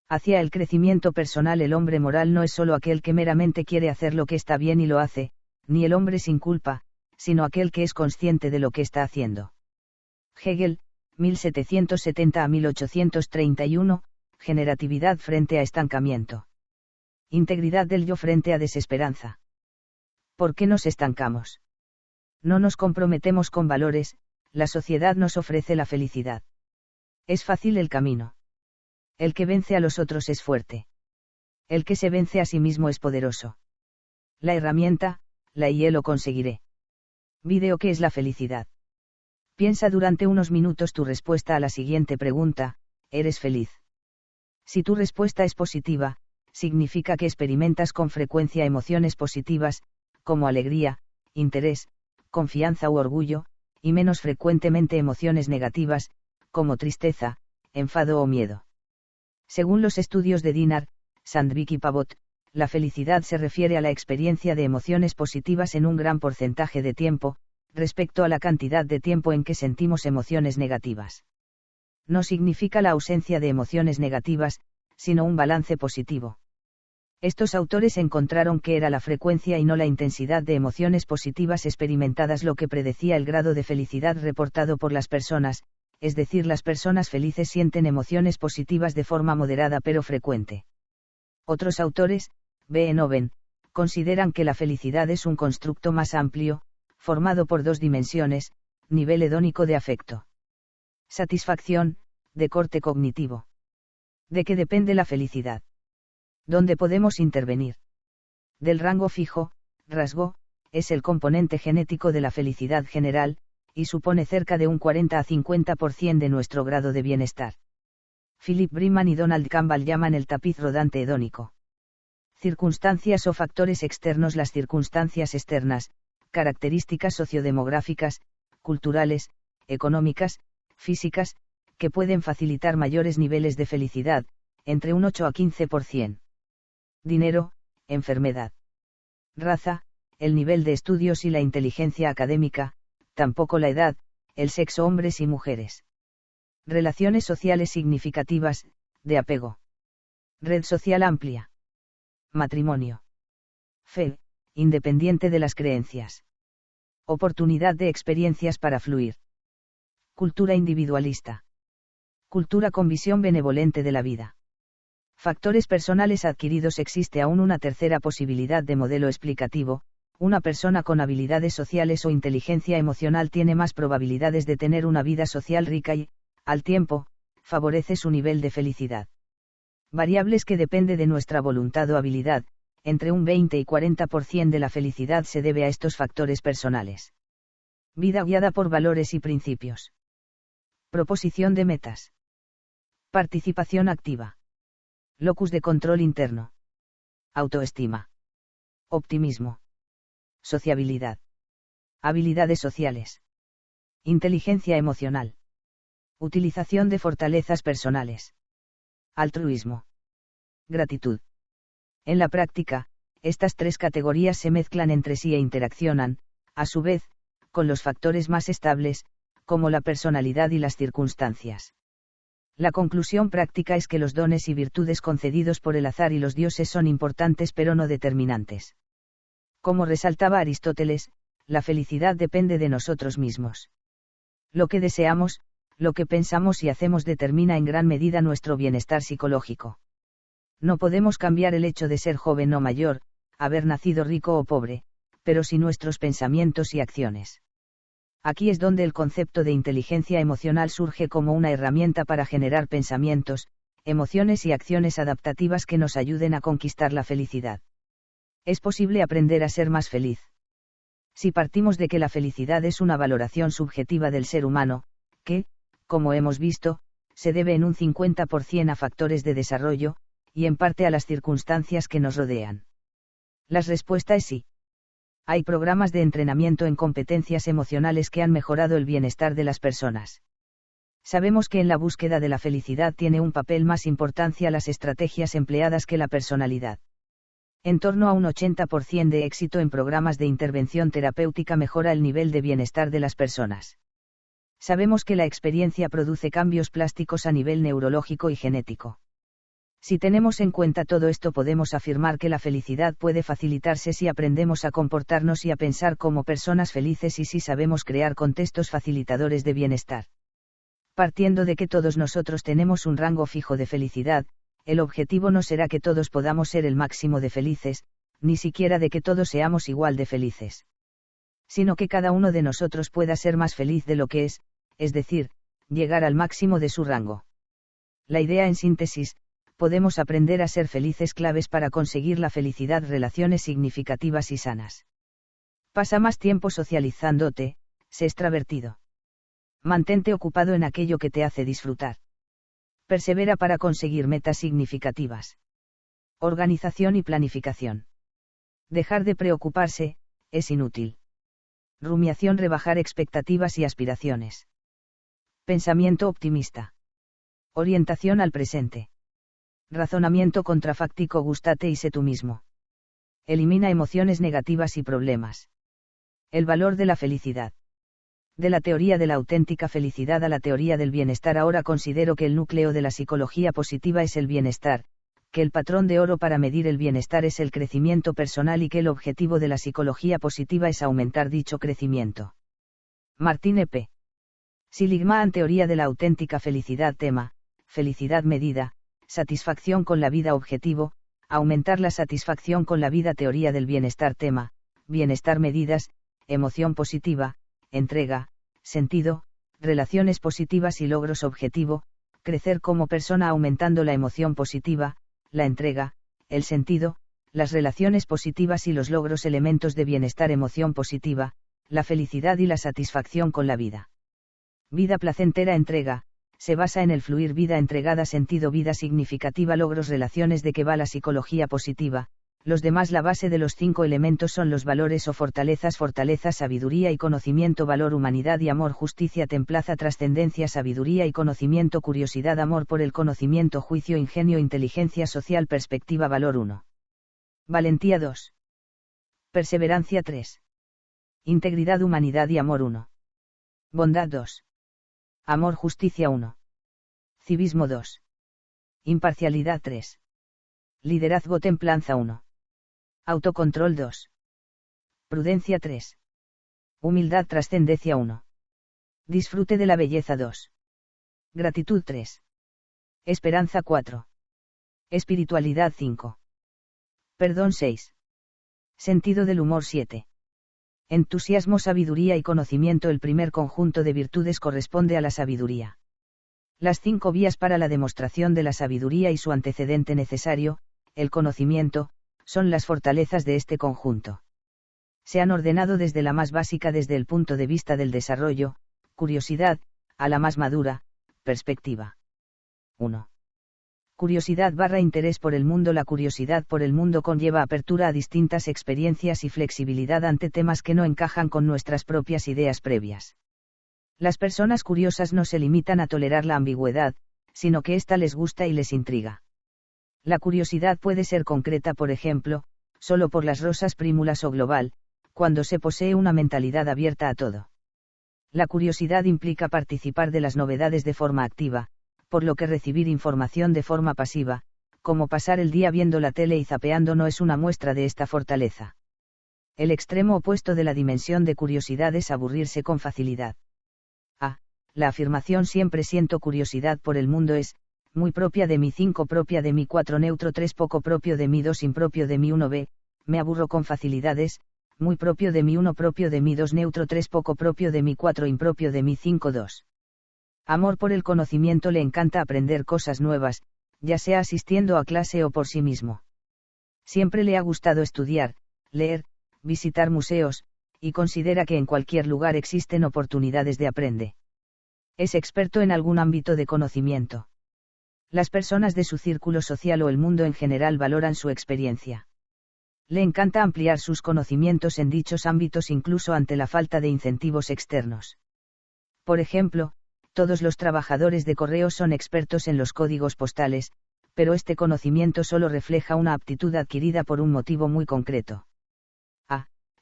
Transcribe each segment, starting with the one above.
Hacia el crecimiento personal, el hombre moral no es solo aquel que meramente quiere hacer lo que está bien y lo hace, ni el hombre sin culpa, sino aquel que es consciente de lo que está haciendo. Hegel, 1770 a 1831, generatividad frente a estancamiento. Integridad del yo frente a desesperanza. ¿Por qué nos estancamos? No nos comprometemos con valores, la sociedad nos ofrece la felicidad. Es fácil el camino. El que vence a los otros es fuerte. El que se vence a sí mismo es poderoso. La herramienta, la IE lo conseguiré. Vídeo. ¿Qué es la felicidad? Piensa durante unos minutos tu respuesta a la siguiente pregunta: ¿eres feliz? Si tu respuesta es positiva, significa que experimentas con frecuencia emociones positivas, como alegría, interés, confianza u orgullo, y menos frecuentemente emociones negativas, como tristeza, enfado o miedo. Según los estudios de Dinar, Sandvik y Pavot, la felicidad se refiere a la experiencia de emociones positivas en un gran porcentaje de tiempo, respecto a la cantidad de tiempo en que sentimos emociones negativas. No significa la ausencia de emociones negativas, sino un balance positivo. Estos autores encontraron que era la frecuencia y no la intensidad de emociones positivas experimentadas lo que predecía el grado de felicidad reportado por las personas, es decir, las personas felices sienten emociones positivas de forma moderada pero frecuente. Otros autores, B. e Oven, consideran que la felicidad es un constructo más amplio, formado por dos dimensiones: nivel hedónico de afecto. Satisfacción, de corte cognitivo. ¿De qué depende la felicidad? ¿Dónde podemos intervenir? Del rango fijo, rasgo, es el componente genético de la felicidad general, y supone cerca de un 40 a 50% de nuestro grado de bienestar. Philip Briman y Donald Campbell llaman el tapiz rodante hedónico. Circunstancias o factores externos. Las circunstancias externas, características sociodemográficas, culturales, económicas, físicas, que pueden facilitar mayores niveles de felicidad, entre un 8 a 15%. Dinero, enfermedad. Raza, el nivel de estudios y la inteligencia académica, tampoco la edad, el sexo, hombres y mujeres. Relaciones sociales significativas, de apego. Red social amplia. Matrimonio. Fe, independiente de las creencias. Oportunidad de experiencias para fluir. Cultura individualista. Cultura con visión benevolente de la vida. Factores personales adquiridos. Existe aún una tercera posibilidad de modelo explicativo: una persona con habilidades sociales o inteligencia emocional tiene más probabilidades de tener una vida social rica y, al tiempo, favorece su nivel de felicidad. Variables que depende de nuestra voluntad o habilidad. Entre un 20 y 40% de la felicidad se debe a estos factores personales. Vida guiada por valores y principios. Proposición de metas. Participación activa. Locus de control interno. Autoestima. Optimismo. Sociabilidad. Habilidades sociales. Inteligencia emocional. Utilización de fortalezas personales. Altruismo. Gratitud. En la práctica, estas tres categorías se mezclan entre sí e interaccionan, a su vez, con los factores más estables, como la personalidad y las circunstancias. La conclusión práctica es que los dones y virtudes concedidos por el azar y los dioses son importantes pero no determinantes. Como resaltaba Aristóteles, la felicidad depende de nosotros mismos. Lo que deseamos, lo que pensamos y hacemos determina en gran medida nuestro bienestar psicológico. No podemos cambiar el hecho de ser joven o mayor, haber nacido rico o pobre, pero sí nuestros pensamientos y acciones. Aquí es donde el concepto de inteligencia emocional surge como una herramienta para generar pensamientos, emociones y acciones adaptativas que nos ayuden a conquistar la felicidad. Es posible aprender a ser más feliz. Si partimos de que la felicidad es una valoración subjetiva del ser humano, que, como hemos visto, se debe en un 50% a factores de desarrollo, y en parte a las circunstancias que nos rodean. La respuesta es sí. Hay programas de entrenamiento en competencias emocionales que han mejorado el bienestar de las personas. Sabemos que en la búsqueda de la felicidad tiene un papel más importancia las estrategias empleadas que la personalidad. En torno a un 80% de éxito en programas de intervención terapéutica mejora el nivel de bienestar de las personas. Sabemos que la experiencia produce cambios plásticos a nivel neurológico y genético. Si tenemos en cuenta todo esto, podemos afirmar que la felicidad puede facilitarse si aprendemos a comportarnos y a pensar como personas felices y si sabemos crear contextos facilitadores de bienestar. Partiendo de que todos nosotros tenemos un rango fijo de felicidad, el objetivo no será que todos podamos ser el máximo de felices, ni siquiera de que todos seamos igual de felices. Sino que cada uno de nosotros pueda ser más feliz de lo que es decir, llegar al máximo de su rango. La idea en síntesis: podemos aprender a ser felices, claves para conseguir la felicidad, relaciones significativas y sanas. Pasa más tiempo socializándote, sé extravertido. Mantente ocupado en aquello que te hace disfrutar. Persevera para conseguir metas significativas. Organización y planificación. Dejar de preocuparse es inútil. Rumiación, rebajar expectativas y aspiraciones. Pensamiento optimista. Orientación al presente. Razonamiento contrafáctico, gústate y sé tú mismo. Elimina emociones negativas y problemas. El valor de la felicidad. De la teoría de la auténtica felicidad a la teoría del bienestar. Ahora considero que el núcleo de la psicología positiva es el bienestar, que el patrón de oro para medir el bienestar es el crecimiento personal y que el objetivo de la psicología positiva es aumentar dicho crecimiento. Martín E.P. Seligman, teoría de la auténtica felicidad. Tema: felicidad medida, satisfacción con la vida. Objetivo: aumentar la satisfacción con la vida. Teoría del bienestar. Tema: bienestar, medidas, emoción positiva, entrega, sentido, relaciones positivas y logros. Objetivo: crecer como persona aumentando la emoción positiva, la entrega, el sentido, las relaciones positivas y los logros. Elementos de bienestar: emoción positiva, la felicidad y la satisfacción con la vida. Vida placentera, entrega, se basa en el fluir. Vida entregada, sentido, vida significativa, logros. Relaciones. ¿De qué va la psicología positiva? Los demás. La base de los 5 elementos son los valores o fortalezas: fortaleza, sabiduría y conocimiento; valor, humanidad y amor; justicia, templanza, trascendencia, sabiduría y conocimiento; curiosidad, amor por el conocimiento; juicio, ingenio, inteligencia social; perspectiva. Valor 1. Valentía 2. Perseverancia 3. Integridad, humanidad y amor 1. Bondad 2. Amor, justicia 1. Civismo 2. Imparcialidad 3. Liderazgo, templanza 1. Autocontrol 2. Prudencia 3. Humildad, trascendencia 1. Disfrute de la belleza 2. Gratitud 3. Esperanza 4. Espiritualidad 5. Perdón 6. Sentido del humor 7. Entusiasmo, sabiduría y conocimiento. El primer conjunto de virtudes corresponde a la sabiduría. Las 5 vías para la demostración de la sabiduría y su antecedente necesario, el conocimiento, son las fortalezas de este conjunto. Se han ordenado desde la más básica, desde el punto de vista del desarrollo, curiosidad, a la más madura, perspectiva. 1. Curiosidad / interés por el mundo. La curiosidad por el mundo conlleva apertura a distintas experiencias y flexibilidad ante temas que no encajan con nuestras propias ideas previas. Las personas curiosas no se limitan a tolerar la ambigüedad, sino que ésta les gusta y les intriga. La curiosidad puede ser concreta, por ejemplo, solo por las rosas prímulas, o global, cuando se posee una mentalidad abierta a todo. La curiosidad implica participar de las novedades de forma activa, por lo que recibir información de forma pasiva, como pasar el día viendo la tele y zapeando, no es una muestra de esta fortaleza. El extremo opuesto de la dimensión de curiosidad es aburrirse con facilidad. La afirmación siempre siento curiosidad por el mundo es muy propia de mí. 5 propia de mí. 4 neutro. 3 poco propio de mí. 2 impropio de mí. 1 b me aburro con facilidades, muy propio de mí. 1 propio de mí. 2 neutro. 3 poco propio de mí. 4 impropio de mí. 5 2. Amor por el conocimiento. Le encanta aprender cosas nuevas, ya sea asistiendo a clase o por sí mismo. Siempre le ha gustado estudiar, leer, visitar museos, y considera que en cualquier lugar existen oportunidades de aprender. Es experto en algún ámbito de conocimiento. Las personas de su círculo social o el mundo en general valoran su experiencia. Le encanta ampliar sus conocimientos en dichos ámbitos incluso ante la falta de incentivos externos. Por ejemplo, todos los trabajadores de correos son expertos en los códigos postales, pero este conocimiento solo refleja una aptitud adquirida por un motivo muy concreto.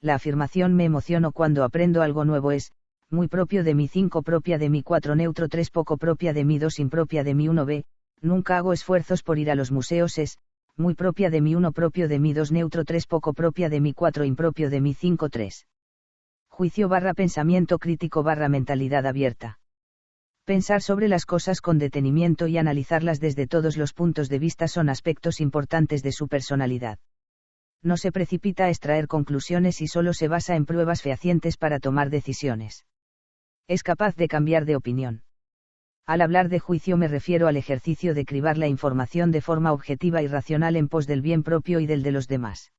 La afirmación me emociono cuando aprendo algo nuevo es muy propio de mí. 5 propia de mí. 4 neutro. 3 poco propia de mí. 2 impropia de mí. 1 b Nunca hago esfuerzos por ir a los museos. Es, muy propia de mí. 1 propio de mí. 2 neutro. 3 poco propia de mí. 4 impropio de mí. 5 3. Juicio / pensamiento crítico / mentalidad abierta. Pensar sobre las cosas con detenimiento y analizarlas desde todos los puntos de vista son aspectos importantes de su personalidad. No se precipita a extraer conclusiones y solo se basa en pruebas fehacientes para tomar decisiones. Es capaz de cambiar de opinión. Al hablar de juicio me refiero al ejercicio de cribar la información de forma objetiva y racional en pos del bien propio y del de los demás.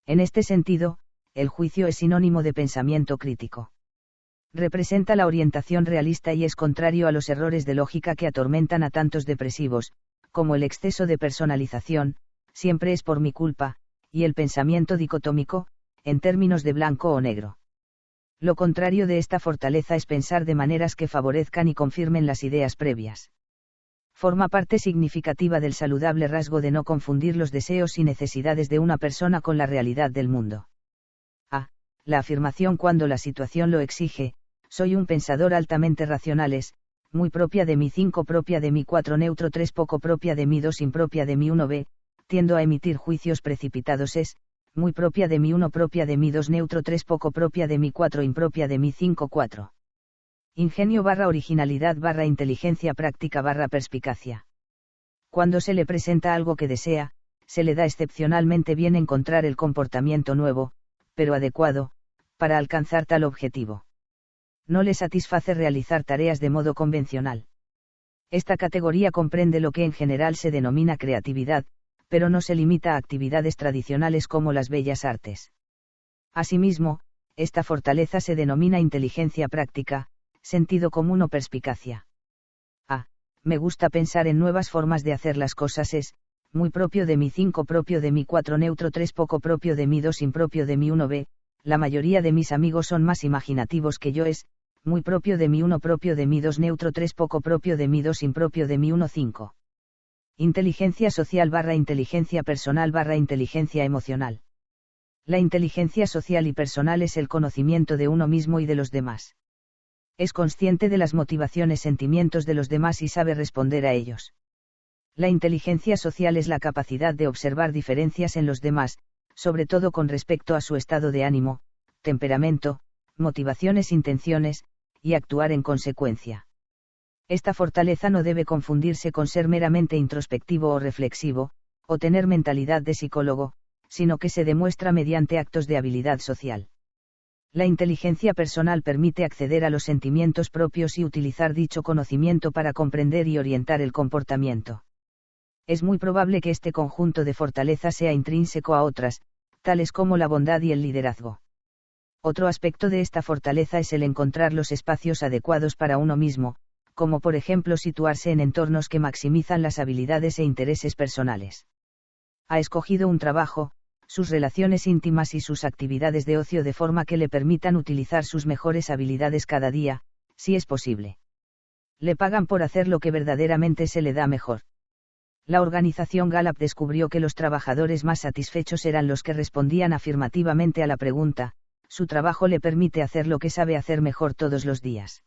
En este sentido, el juicio es sinónimo de pensamiento crítico. Representa la orientación realista y es contrario a los errores de lógica que atormentan a tantos depresivos, como el exceso de personalización, siempre es por mi culpa, y el pensamiento dicotómico, en términos de blanco o negro. Lo contrario de esta fortaleza es pensar de maneras que favorezcan y confirmen las ideas previas. Forma parte significativa del saludable rasgo de no confundir los deseos y necesidades de una persona con la realidad del mundo. A. La afirmación cuando la situación lo exige: soy un pensador altamente racional. Es, muy propia de mí. 5 propia de mí. 4 neutro. 3 poco propia de mí. 2 impropia de mí. 1 b. Tiendo a emitir juicios precipitados. Es, muy propia de mí. 1 propia de mí. 2 neutro. 3 poco propia de mí. 4 impropia de mí. 5 4. Ingenio / originalidad / inteligencia práctica / perspicacia. Cuando se le presenta algo que desea, se le da excepcionalmente bien encontrar el comportamiento nuevo, pero adecuado, para alcanzar tal objetivo. No le satisface realizar tareas de modo convencional. Esta categoría comprende lo que en general se denomina creatividad, pero no se limita a actividades tradicionales como las bellas artes. Asimismo, esta fortaleza se denomina inteligencia práctica, sentido común o perspicacia. A. Me gusta pensar en nuevas formas de hacer las cosas. Es, muy propio de mí. 5 propio de mí. 4 neutro. 3 poco propio de mí. 2 impropio de mí. 1 b. La mayoría de mis amigos son más imaginativos que yo. Es, muy propio de mí. 1 propio de mí. 2 neutro. 3 poco propio de mí. 2 impropio de mí. 1 5. Inteligencia social / inteligencia personal / inteligencia emocional. La inteligencia social y personal es el conocimiento de uno mismo y de los demás. Es consciente de las motivaciones, sentimientos de los demás y sabe responder a ellos. La inteligencia social es la capacidad de observar diferencias en los demás, sobre todo con respecto a su estado de ánimo, temperamento, motivaciones, intenciones, y actuar en consecuencia. Esta fortaleza no debe confundirse con ser meramente introspectivo o reflexivo, o tener mentalidad de psicólogo, sino que se demuestra mediante actos de habilidad social. La inteligencia personal permite acceder a los sentimientos propios y utilizar dicho conocimiento para comprender y orientar el comportamiento. Es muy probable que este conjunto de fortalezas sea intrínseco a otras, tales como la bondad y el liderazgo. Otro aspecto de esta fortaleza es el encontrar los espacios adecuados para uno mismo, como por ejemplo situarse en entornos que maximizan las habilidades e intereses personales. Ha escogido un trabajo, sus relaciones íntimas y sus actividades de ocio de forma que le permitan utilizar sus mejores habilidades cada día, si es posible. Le pagan por hacer lo que verdaderamente se le da mejor. La organización Gallup descubrió que los trabajadores más satisfechos eran los que respondían afirmativamente a la pregunta: su trabajo le permite hacer lo que sabe hacer mejor todos los días.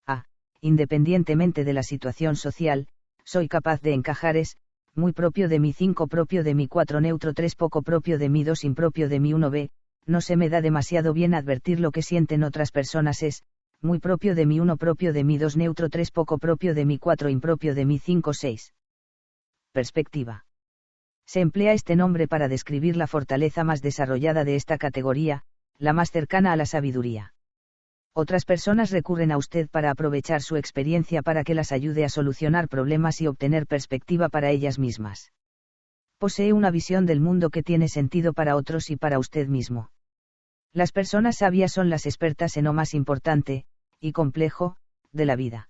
A. Independientemente de la situación social, soy capaz de encajar. Es, muy propio de mí. 5 propio de mí. 4 neutro. 3 poco propio de mí. 2 impropio de mí. 1 b. No se me da demasiado bien advertir lo que sienten otras personas. Es, muy propio de mí. 1 propio de mí. 2 neutro. 3 poco propio de mí. 4 impropio de mí. 5 6. Perspectiva. Se emplea este nombre para describir la fortaleza más desarrollada de esta categoría, la más cercana a la sabiduría. Otras personas recurren a usted para aprovechar su experiencia para que las ayude a solucionar problemas y obtener perspectiva para ellas mismas. Posee una visión del mundo que tiene sentido para otros y para usted mismo. Las personas sabias son las expertas en lo más importante, y complejo, de la vida.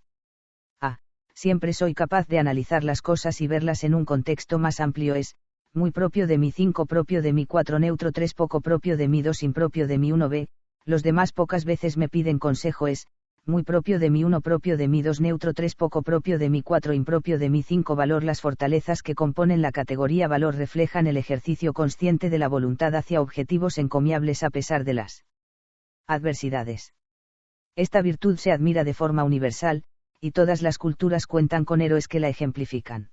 A. Siempre soy capaz de analizar las cosas y verlas en un contexto más amplio. Es, muy propio de mí. 5 propio de mí. 4 neutro. 3 poco propio de mí. 2 impropio de mí. 1 b. Los demás pocas veces me piden consejo. Es, muy propio de mí. 1 propio de mí. 2 neutro. 3 poco propio de mí. 4 impropio de mí. 5 valor. Las fortalezas que componen la categoría valor reflejan el ejercicio consciente de la voluntad hacia objetivos encomiables a pesar de las adversidades. Esta virtud se admira de forma universal, y todas las culturas cuentan con héroes que la ejemplifican.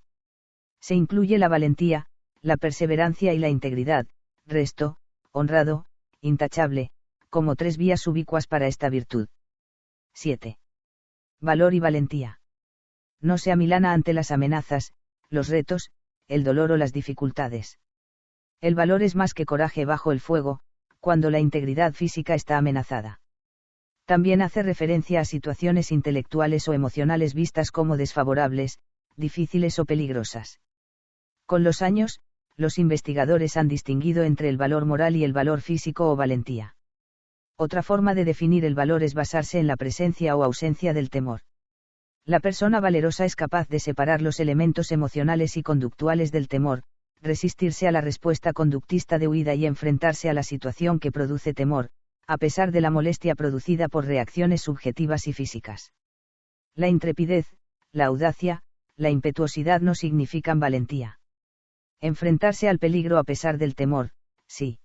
Se incluye la valentía, la perseverancia y la integridad, resto, honrado, intachable, como 3 vías ubicuas para esta virtud. 7. Valor y valentía. No se amilana ante las amenazas, los retos, el dolor o las dificultades. El valor es más que coraje bajo el fuego, cuando la integridad física está amenazada. También hace referencia a situaciones intelectuales o emocionales vistas como desfavorables, difíciles o peligrosas. Con los años, los investigadores han distinguido entre el valor moral y el valor físico o valentía. Otra forma de definir el valor es basarse en la presencia o ausencia del temor. La persona valerosa es capaz de separar los elementos emocionales y conductuales del temor, resistirse a la respuesta conductista de huida y enfrentarse a la situación que produce temor, a pesar de la molestia producida por reacciones subjetivas y físicas. La intrepidez, la audacia, la impetuosidad no significan valentía. Enfrentarse al peligro a pesar del temor, sí.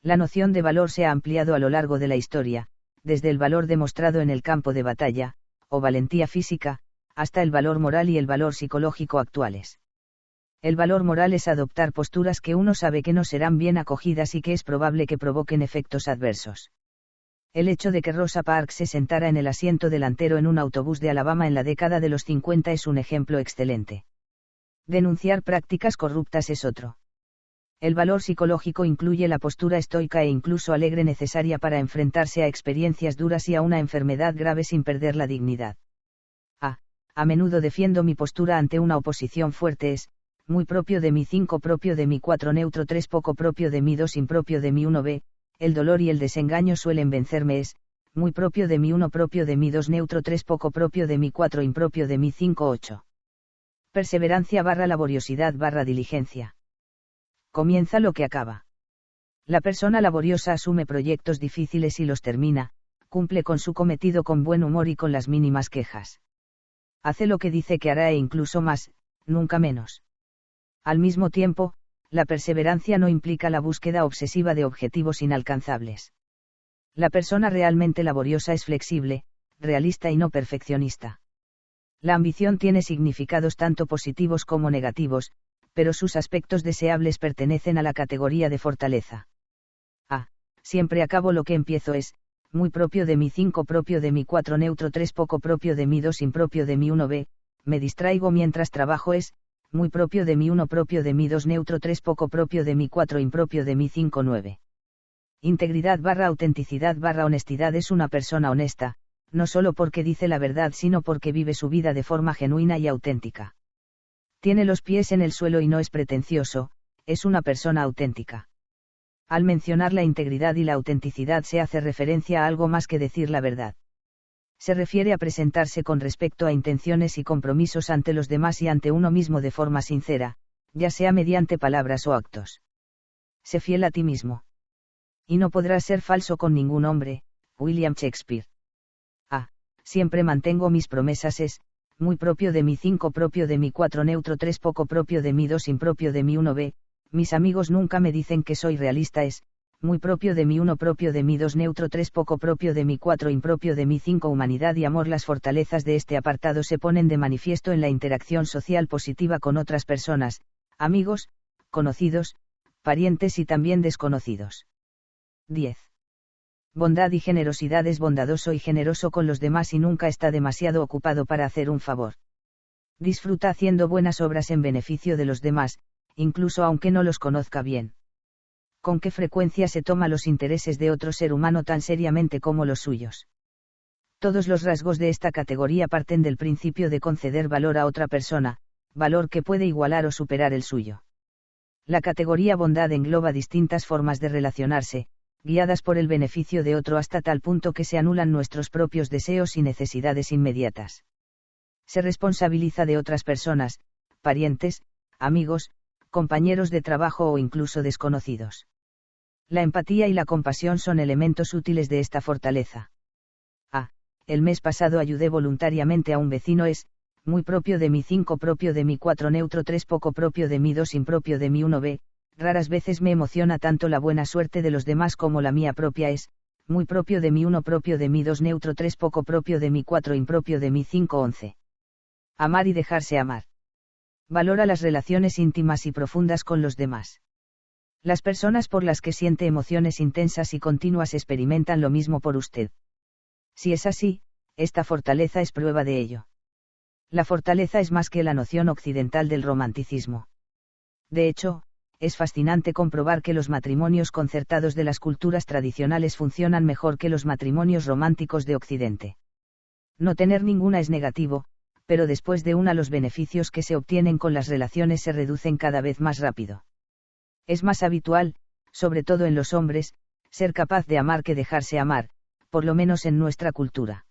La noción de valor se ha ampliado a lo largo de la historia, desde el valor demostrado en el campo de batalla, o valentía física, hasta el valor moral y el valor psicológico actuales. El valor moral es adoptar posturas que uno sabe que no serán bien acogidas y que es probable que provoquen efectos adversos. El hecho de que Rosa Parks se sentara en el asiento delantero en un autobús de Alabama en la década de los 50 es un ejemplo excelente. Denunciar prácticas corruptas es otro. El valor psicológico incluye la postura estoica e incluso alegre necesaria para enfrentarse a experiencias duras y a una enfermedad grave sin perder la dignidad. A menudo defiendo mi postura ante una oposición fuerte es, muy propio de mi 5 propio de mi 4 neutro 3 poco propio de mi 2 impropio de mi 1b, el dolor y el desengaño suelen vencerme es, muy propio de mi 1 propio de mi 2 neutro 3 poco propio de mi 4 impropio de mi 5 8. Perseverancia / laboriosidad / diligencia. Comienza lo que acaba. La persona laboriosa asume proyectos difíciles y los termina, cumple con su cometido con buen humor y con las mínimas quejas. Hace lo que dice que hará e incluso más, nunca menos. Al mismo tiempo, la perseverancia no implica la búsqueda obsesiva de objetivos inalcanzables. La persona realmente laboriosa es flexible, realista y no perfeccionista. La ambición tiene significados tanto positivos como negativos, pero sus aspectos deseables pertenecen a la categoría de fortaleza. Siempre acabo lo que empiezo es, muy propio de mi 5 propio de mi 4 neutro 3 poco propio de mi 2 impropio de mi 1b, me distraigo mientras trabajo es, muy propio de mi 1 propio de mi 2 neutro 3 poco propio de mi 4 impropio de mi 5 9. Integridad / autenticidad / honestidad es una persona honesta, no solo porque dice la verdad sino porque vive su vida de forma genuina y auténtica. Tiene los pies en el suelo y no es pretencioso, es una persona auténtica. Al mencionar la integridad y la autenticidad se hace referencia a algo más que decir la verdad. Se refiere a presentarse con respecto a intenciones y compromisos ante los demás y ante uno mismo de forma sincera, ya sea mediante palabras o actos. Sé fiel a ti mismo. Y no podrás ser falso con ningún hombre, William Shakespeare. Siempre mantengo mis promesas es, muy propio de mi 5 propio de mi 4 neutro 3 poco propio de mi 2 impropio de mi 1b, mis amigos nunca me dicen que soy realista es, muy propio de mi 1 propio de mi 2 neutro 3 poco propio de mi 4 impropio de mi 5 humanidad y amor. Las fortalezas de este apartado se ponen de manifiesto en la interacción social positiva con otras personas, amigos, conocidos, parientes y también desconocidos. 10. Bondad y generosidad es bondadoso y generoso con los demás y nunca está demasiado ocupado para hacer un favor. Disfruta haciendo buenas obras en beneficio de los demás, incluso aunque no los conozca bien. ¿Con qué frecuencia se toma los intereses de otro ser humano tan seriamente como los suyos? Todos los rasgos de esta categoría parten del principio de conceder valor a otra persona, valor que puede igualar o superar el suyo. La categoría bondad engloba distintas formas de relacionarse, guiadas por el beneficio de otro hasta tal punto que se anulan nuestros propios deseos y necesidades inmediatas. Se responsabiliza de otras personas, parientes, amigos, compañeros de trabajo o incluso desconocidos. La empatía y la compasión son elementos útiles de esta fortaleza. El mes pasado ayudé voluntariamente a un vecino es, muy propio de mi 5 propio de mi 4 neutro 3 poco propio de mi 2 impropio de mi 1b, raras veces me emociona tanto la buena suerte de los demás como la mía propia es, muy propio de mí 1 propio de mí 2 neutro 3 poco propio de mí 4 impropio de mí 5 11. Amar y dejarse amar. Valora las relaciones íntimas y profundas con los demás. Las personas por las que siente emociones intensas y continuas experimentan lo mismo por usted. Si es así, esta fortaleza es prueba de ello. La fortaleza es más que la noción occidental del romanticismo. De hecho, es fascinante comprobar que los matrimonios concertados de las culturas tradicionales funcionan mejor que los matrimonios románticos de Occidente. No tener ninguna es negativo, pero después de una los beneficios que se obtienen con las relaciones se reducen cada vez más rápido. Es más habitual, sobre todo en los hombres, ser capaz de amar que dejarse amar, por lo menos en nuestra cultura.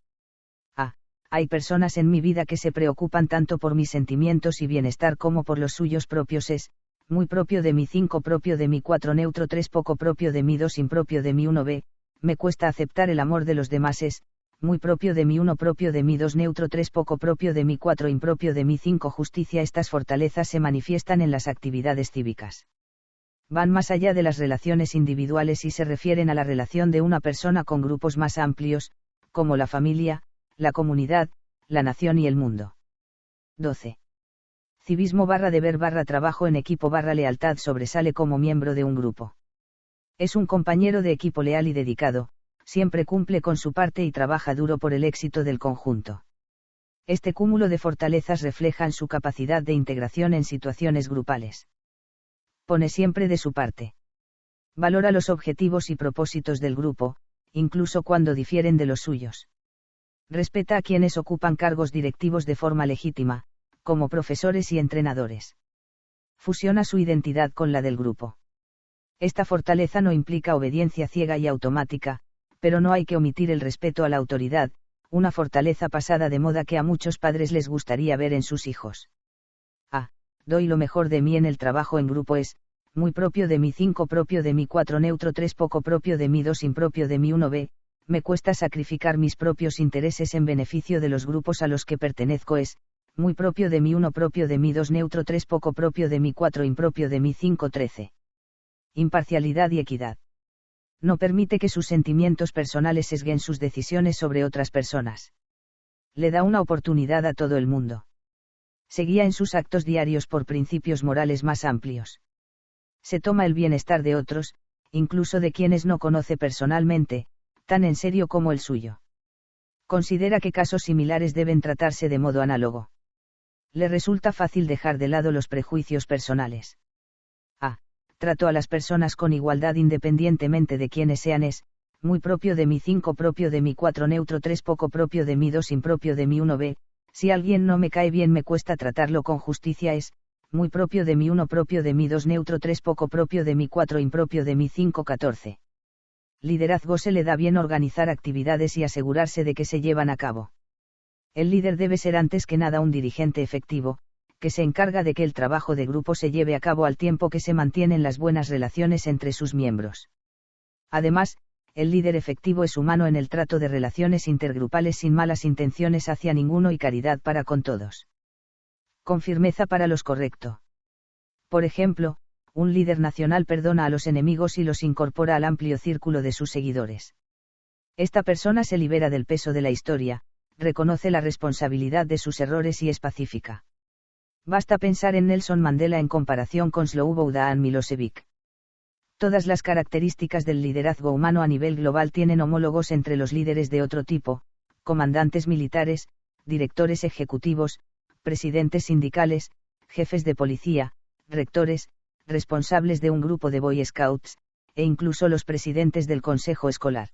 Hay personas en mi vida que se preocupan tanto por mis sentimientos y bienestar como por los suyos propios. Es muy propio de mí 5 propio de mí 4 neutro 3 poco propio de mí 2 impropio de mí 1 b, me cuesta aceptar el amor de los demás. Es muy propio de mí 1 propio de mí 2 neutro 3 poco propio de mí 4 impropio de mí 5 justicia. Estas fortalezas se manifiestan en las actividades cívicas. Van más allá de las relaciones individuales y se refieren a la relación de una persona con grupos más amplios, como la familia, la comunidad, la nación y el mundo. 12. Civismo /deber /trabajo en equipo /lealtad. Sobresale como miembro de un grupo. Es un compañero de equipo leal y dedicado, siempre cumple con su parte y trabaja duro por el éxito del conjunto. Este cúmulo de fortalezas reflejan su capacidad de integración en situaciones grupales. Pone siempre de su parte. Valora los objetivos y propósitos del grupo, incluso cuando difieren de los suyos. Respeta a quienes ocupan cargos directivos de forma legítima, como profesores y entrenadores. Fusiona su identidad con la del grupo. Esta fortaleza no implica obediencia ciega y automática, pero no hay que omitir el respeto a la autoridad, una fortaleza pasada de moda que a muchos padres les gustaría ver en sus hijos. Doy lo mejor de mí en el trabajo en grupo. Es muy propio de mí 5 propio de mí 4 neutro 3 poco propio de mí 2 impropio de mí 1 b, me cuesta sacrificar mis propios intereses en beneficio de los grupos a los que pertenezco. Es muy propio de mí 1 propio de mí 2 neutro 3 poco propio de mí 4 impropio de mí 5 13. Imparcialidad y equidad. No permite que sus sentimientos personales sesguen sus decisiones sobre otras personas. Le da una oportunidad a todo el mundo. Se guía en sus actos diarios por principios morales más amplios. Se toma el bienestar de otros, incluso de quienes no conoce personalmente, tan en serio como el suyo. Considera que casos similares deben tratarse de modo análogo. Le resulta fácil dejar de lado los prejuicios personales. Trato a las personas con igualdad independientemente de quiénes sean. Es muy propio de mí 5 propio de mí 4 neutro 3 poco propio de mí 2 impropio de mí 1 b, si alguien no me cae bien me cuesta tratarlo con justicia. Es muy propio de mí 1 propio de mí 2 neutro 3 poco propio de mí 4 impropio de mí 5 14. Liderazgo. Se le da bien organizar actividades y asegurarse de que se llevan a cabo. El líder debe ser antes que nada un dirigente efectivo, que se encarga de que el trabajo de grupo se lleve a cabo al tiempo que se mantienen las buenas relaciones entre sus miembros. Además, el líder efectivo es humano en el trato de relaciones intergrupales sin malas intenciones hacia ninguno y caridad para con todos. Con firmeza para los correcto. Por ejemplo, un líder nacional perdona a los enemigos y los incorpora al amplio círculo de sus seguidores. Esta persona se libera del peso de la historia, reconoce la responsabilidad de sus errores y es pacífica. Basta pensar en Nelson Mandela en comparación con Slobodan Milosevic. Todas las características del liderazgo humano a nivel global tienen homólogos entre los líderes de otro tipo, comandantes militares, directores ejecutivos, presidentes sindicales, jefes de policía, rectores, responsables de un grupo de Boy Scouts, e incluso los presidentes del consejo escolar.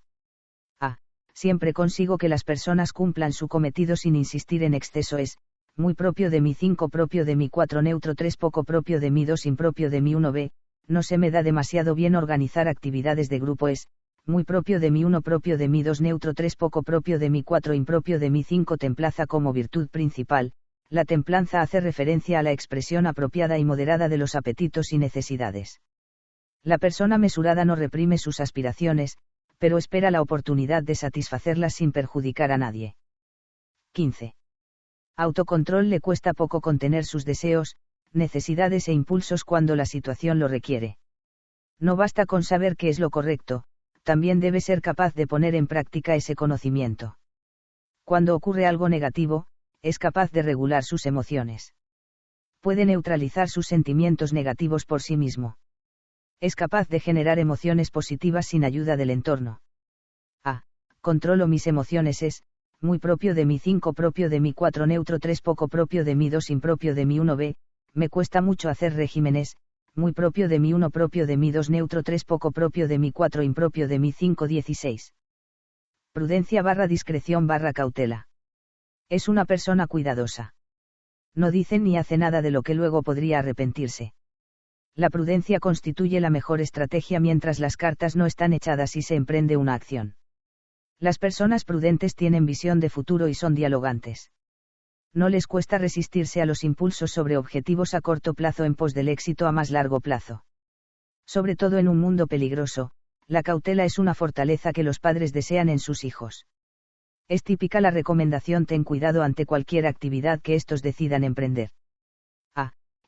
Siempre consigo que las personas cumplan su cometido sin insistir en exceso. Es muy propio de mí 5 propio de mí 4 neutro 3 poco propio de mí 2 impropio de mí 1 b, no se me da demasiado bien organizar actividades de grupo. Es muy propio de mí 1 propio de mí 2 neutro 3 poco propio de mí 4 impropio de mí 5 templaza como virtud principal. La templanza hace referencia a la expresión apropiada y moderada de los apetitos y necesidades. La persona mesurada no reprime sus aspiraciones, pero espera la oportunidad de satisfacerlas sin perjudicar a nadie. 15. Autocontrol. Le cuesta poco contener sus deseos, necesidades e impulsos cuando la situación lo requiere. No basta con saber qué es lo correcto, también debe ser capaz de poner en práctica ese conocimiento. Cuando ocurre algo negativo, es capaz de regular sus emociones. Puede neutralizar sus sentimientos negativos por sí mismo. Es capaz de generar emociones positivas sin ayuda del entorno. Controlo mis emociones es, muy propio de mí 5 propio de mí 4 neutro 3 poco propio de mí 2 impropio de mí 1b, me cuesta mucho hacer regímenes, muy propio de mí 1 propio de mí 2 neutro 3 poco propio de mí 4 impropio de mí 5 16. Prudencia / discreción / cautela. Es una persona cuidadosa. No dice ni hace nada de lo que luego podría arrepentirse. La prudencia constituye la mejor estrategia mientras las cartas no están echadas y se emprende una acción. Las personas prudentes tienen visión de futuro y son dialogantes. No les cuesta resistirse a los impulsos sobre objetivos a corto plazo en pos del éxito a más largo plazo. Sobre todo en un mundo peligroso, la cautela es una fortaleza que los padres desean en sus hijos. Es típica la recomendación: ten cuidado ante cualquier actividad que estos decidan emprender.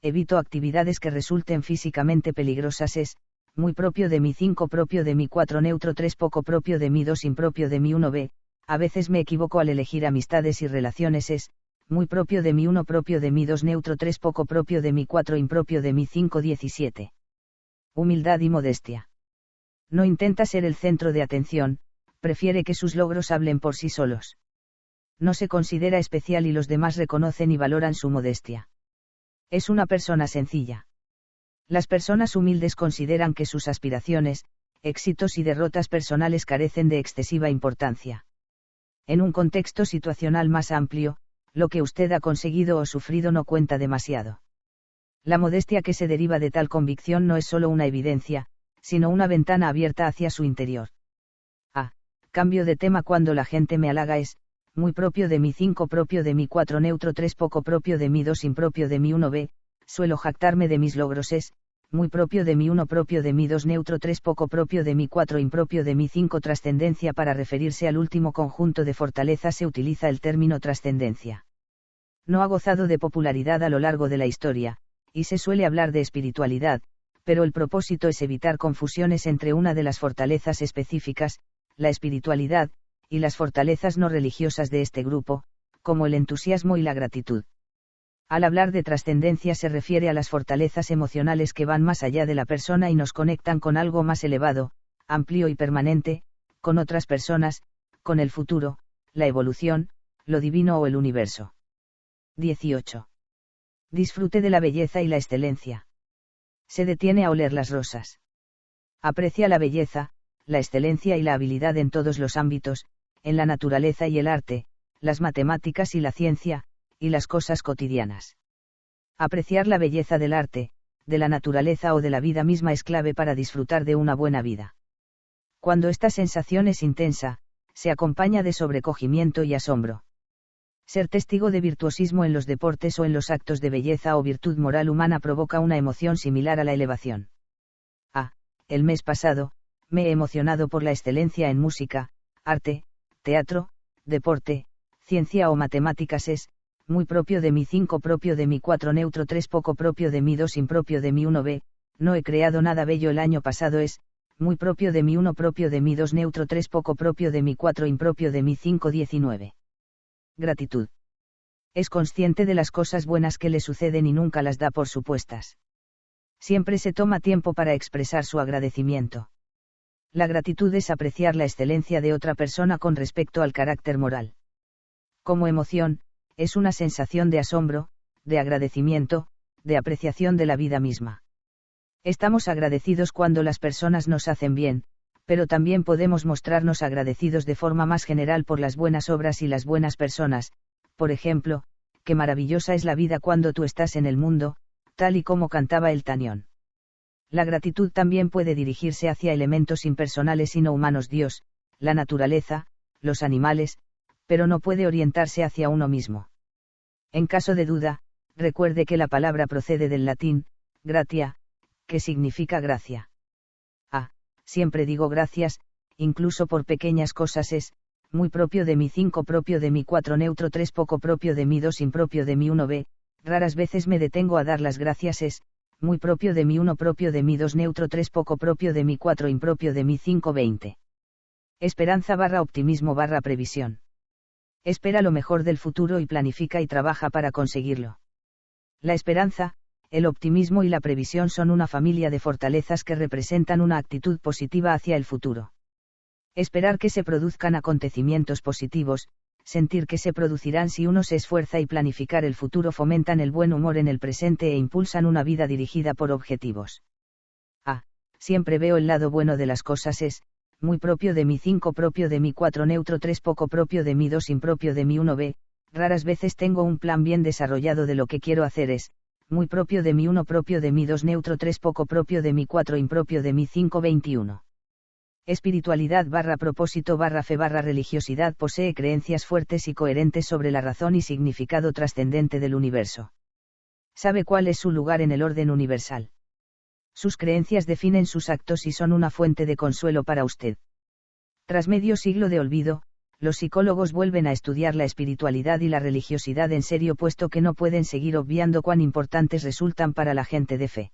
Evito actividades que resulten físicamente peligrosas es, muy propio de mí 5 propio de mí 4 neutro 3 poco propio de mí 2 impropio de mí 1b, a veces me equivoco al elegir amistades y relaciones es, muy propio de mí 1 propio de mí 2 neutro 3 poco propio de mí 4 impropio de mí 5 17. Humildad y modestia. No intenta ser el centro de atención, prefiere que sus logros hablen por sí solos. No se considera especial y los demás reconocen y valoran su modestia. Es una persona sencilla. Las personas humildes consideran que sus aspiraciones, éxitos y derrotas personales carecen de excesiva importancia. En un contexto situacional más amplio, lo que usted ha conseguido o sufrido no cuenta demasiado. La modestia que se deriva de tal convicción no es solo una evidencia, sino una ventana abierta hacia su interior. Cambio de tema: cuando la gente me halaga es, muy propio de mí 5 propio de mí 4 neutro 3 poco propio de mí 2 impropio de mí 1b, suelo jactarme de mis logros es, muy propio de mí 1 propio de mí 2 neutro 3 poco propio de mí 4 impropio de mí 5 trascendencia. Para referirse al último conjunto de fortalezas se utiliza el término trascendencia. No ha gozado de popularidad a lo largo de la historia, y se suele hablar de espiritualidad, pero el propósito es evitar confusiones entre una de las fortalezas específicas, la espiritualidad, y las fortalezas no religiosas de este grupo, como el entusiasmo y la gratitud. Al hablar de trascendencia se refiere a las fortalezas emocionales que van más allá de la persona y nos conectan con algo más elevado, amplio y permanente, con otras personas, con el futuro, la evolución, lo divino o el universo. 18. Disfrute de la belleza y la excelencia. Se detiene a oler las rosas. Aprecia la belleza, la excelencia y la habilidad en todos los ámbitos, en la naturaleza y el arte, las matemáticas y la ciencia, y las cosas cotidianas. Apreciar la belleza del arte, de la naturaleza o de la vida misma es clave para disfrutar de una buena vida. Cuando esta sensación es intensa, se acompaña de sobrecogimiento y asombro. Ser testigo de virtuosismo en los deportes o en los actos de belleza o virtud moral humana provoca una emoción similar a la elevación. El mes pasado, me he emocionado por la excelencia en música, arte, teatro, deporte, ciencia o matemáticas es, muy propio de mí 5 propio de mí 4 neutro 3 poco propio de mí 2 impropio de mí 1b, no he creado nada bello el año pasado es, muy propio de mí 1 propio de mí 2 neutro 3 poco propio de mí 4 impropio de mí 5 19. Gratitud. Es consciente de las cosas buenas que le suceden y nunca las da por supuestas. Siempre se toma tiempo para expresar su agradecimiento. La gratitud es apreciar la excelencia de otra persona con respecto al carácter moral. Como emoción, es una sensación de asombro, de agradecimiento, de apreciación de la vida misma. Estamos agradecidos cuando las personas nos hacen bien, pero también podemos mostrarnos agradecidos de forma más general por las buenas obras y las buenas personas. Por ejemplo, qué maravillosa es la vida cuando tú estás en el mundo, tal y como cantaba el Tañón. La gratitud también puede dirigirse hacia elementos impersonales y no humanos: Dios, la naturaleza, los animales, pero no puede orientarse hacia uno mismo. En caso de duda, recuerde que la palabra procede del latín, gratia, que significa gracia. Siempre digo gracias, incluso por pequeñas cosas es, muy propio de mí 5 propio de mí 4 neutro 3 poco propio de mí 2 impropio de mí 1b, raras veces me detengo a dar las gracias es, muy propio de mí 1 propio de mí 2 neutro 3 poco propio de mí 4 impropio de mí 5 20. Esperanza / optimismo / previsión. Espera lo mejor del futuro y planifica y trabaja para conseguirlo. La esperanza, el optimismo y la previsión son una familia de fortalezas que representan una actitud positiva hacia el futuro. Esperar que se produzcan acontecimientos positivos, sentir que se producirán si uno se esfuerza y planificar el futuro fomentan el buen humor en el presente e impulsan una vida dirigida por objetivos. Siempre veo el lado bueno de las cosas muy propio de mí 5 propio de mí 4 neutro 3 poco propio de mí 2 impropio de mí 1 b, raras veces tengo un plan bien desarrollado de lo que quiero hacer muy propio de mí 1 propio de mí 2 neutro 3 poco propio de mí 4 impropio de mí 5 21. Espiritualidad / propósito / fe / religiosidad posee creencias fuertes y coherentes sobre la razón y significado trascendente del universo. Sabe cuál es su lugar en el orden universal. Sus creencias definen sus actos y son una fuente de consuelo para usted. Tras medio siglo de olvido, los psicólogos vuelven a estudiar la espiritualidad y la religiosidad en serio puesto que no pueden seguir obviando cuán importantes resultan para la gente de fe.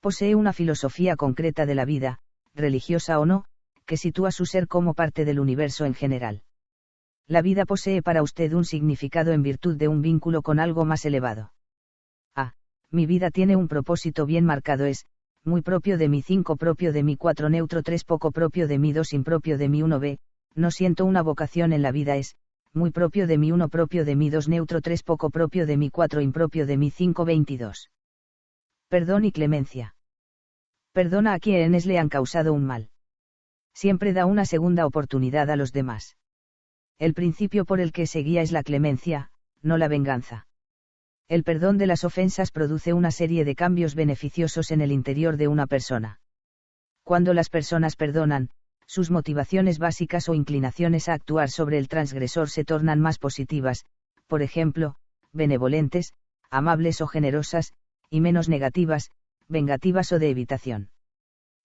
Posee una filosofía concreta de la vida, religiosa o no, que sitúa su ser como parte del universo en general. La vida posee para usted un significado en virtud de un vínculo con algo más elevado. Mi vida tiene un propósito bien marcado muy propio de mí 5 propio de mí 4 neutro 3 poco propio de mí 2 impropio de mí 1 b, no siento una vocación en la vida muy propio de mí 1 propio de mí 2 neutro 3 poco propio de mí 4 impropio de mí 5 22. Perdón y clemencia. Perdona a quienes le han causado un mal. Siempre da una segunda oportunidad a los demás. El principio por el que se guía es la clemencia, no la venganza. El perdón de las ofensas produce una serie de cambios beneficiosos en el interior de una persona. Cuando las personas perdonan, sus motivaciones básicas o inclinaciones a actuar sobre el transgresor se tornan más positivas, por ejemplo, benevolentes, amables o generosas, y menos negativas, vengativas o de evitación.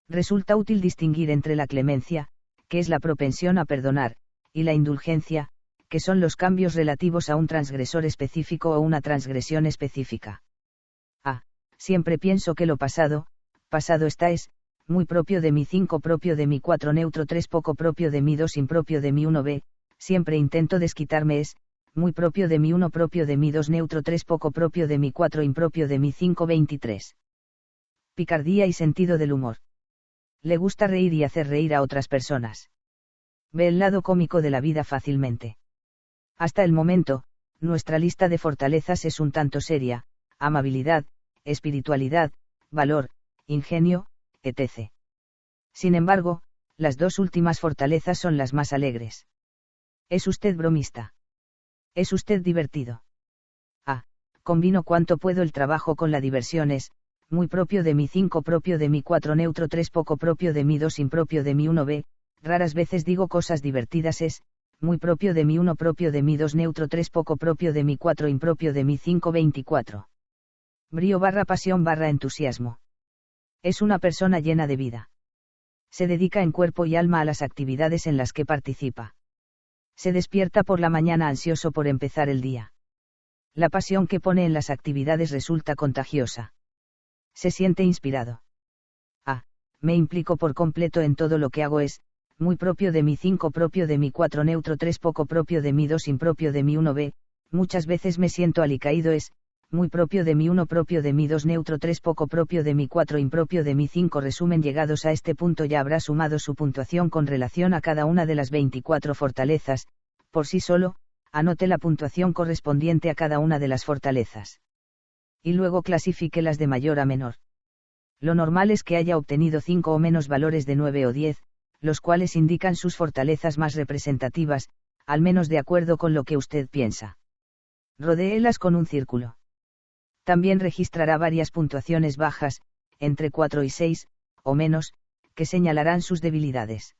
Resulta útil distinguir entre la clemencia, que es la propensión a perdonar, y la indulgencia, que son los cambios relativos a un transgresor específico o una transgresión específica. Siempre pienso que lo pasado está muy propio de mí 5 propio de mí 4 neutro 3 poco propio de mí 2 impropio de mí 1 b, siempre intento desquitarme muy propio de mí 1 propio de mí 2 neutro 3 poco propio de mí 4 impropio de mí 5 23. Picardía y sentido del humor. Le gusta reír y hacer reír a otras personas. Ve el lado cómico de la vida fácilmente. Hasta el momento, nuestra lista de fortalezas es un tanto seria: amabilidad, espiritualidad, valor, ingenio, etc. Sin embargo, las dos últimas fortalezas son las más alegres. ¿Es usted bromista? ¿Es usted divertido? Combino cuanto puedo el trabajo con la diversión muy propio de mí 5 propio de mí 4 neutro 3 poco propio de mí 2 impropio de mí 1 b, raras veces digo cosas divertidas muy propio de mí 1 propio de mí 2 neutro 3 poco propio de mí 4 impropio de mí 5 24. Brío / pasión / entusiasmo. Es una persona llena de vida. Se dedica en cuerpo y alma a las actividades en las que participa. Se despierta por la mañana ansioso por empezar el día. La pasión que pone en las actividades resulta contagiosa. Se siente inspirado. Me implico por completo en todo lo que hago muy propio de mí 5 propio de mí 4 neutro 3 poco propio de mí 2 impropio de mí 1 b, muchas veces me siento alicaído muy propio de mí 1 propio de mí 2 neutro 3 poco propio de mí 4 impropio de mí 5. Resumen: llegados a este punto ya habrá sumado su puntuación con relación a cada una de las 24 fortalezas, por sí solo, anote la puntuación correspondiente a cada una de las fortalezas. Y luego clasifíquelas de mayor a menor. Lo normal es que haya obtenido 5 o menos valores de 9 o 10, los cuales indican sus fortalezas más representativas, al menos de acuerdo con lo que usted piensa. Rodéelas con un círculo. También registrará varias puntuaciones bajas, entre 4 y 6, o menos, que señalarán sus debilidades.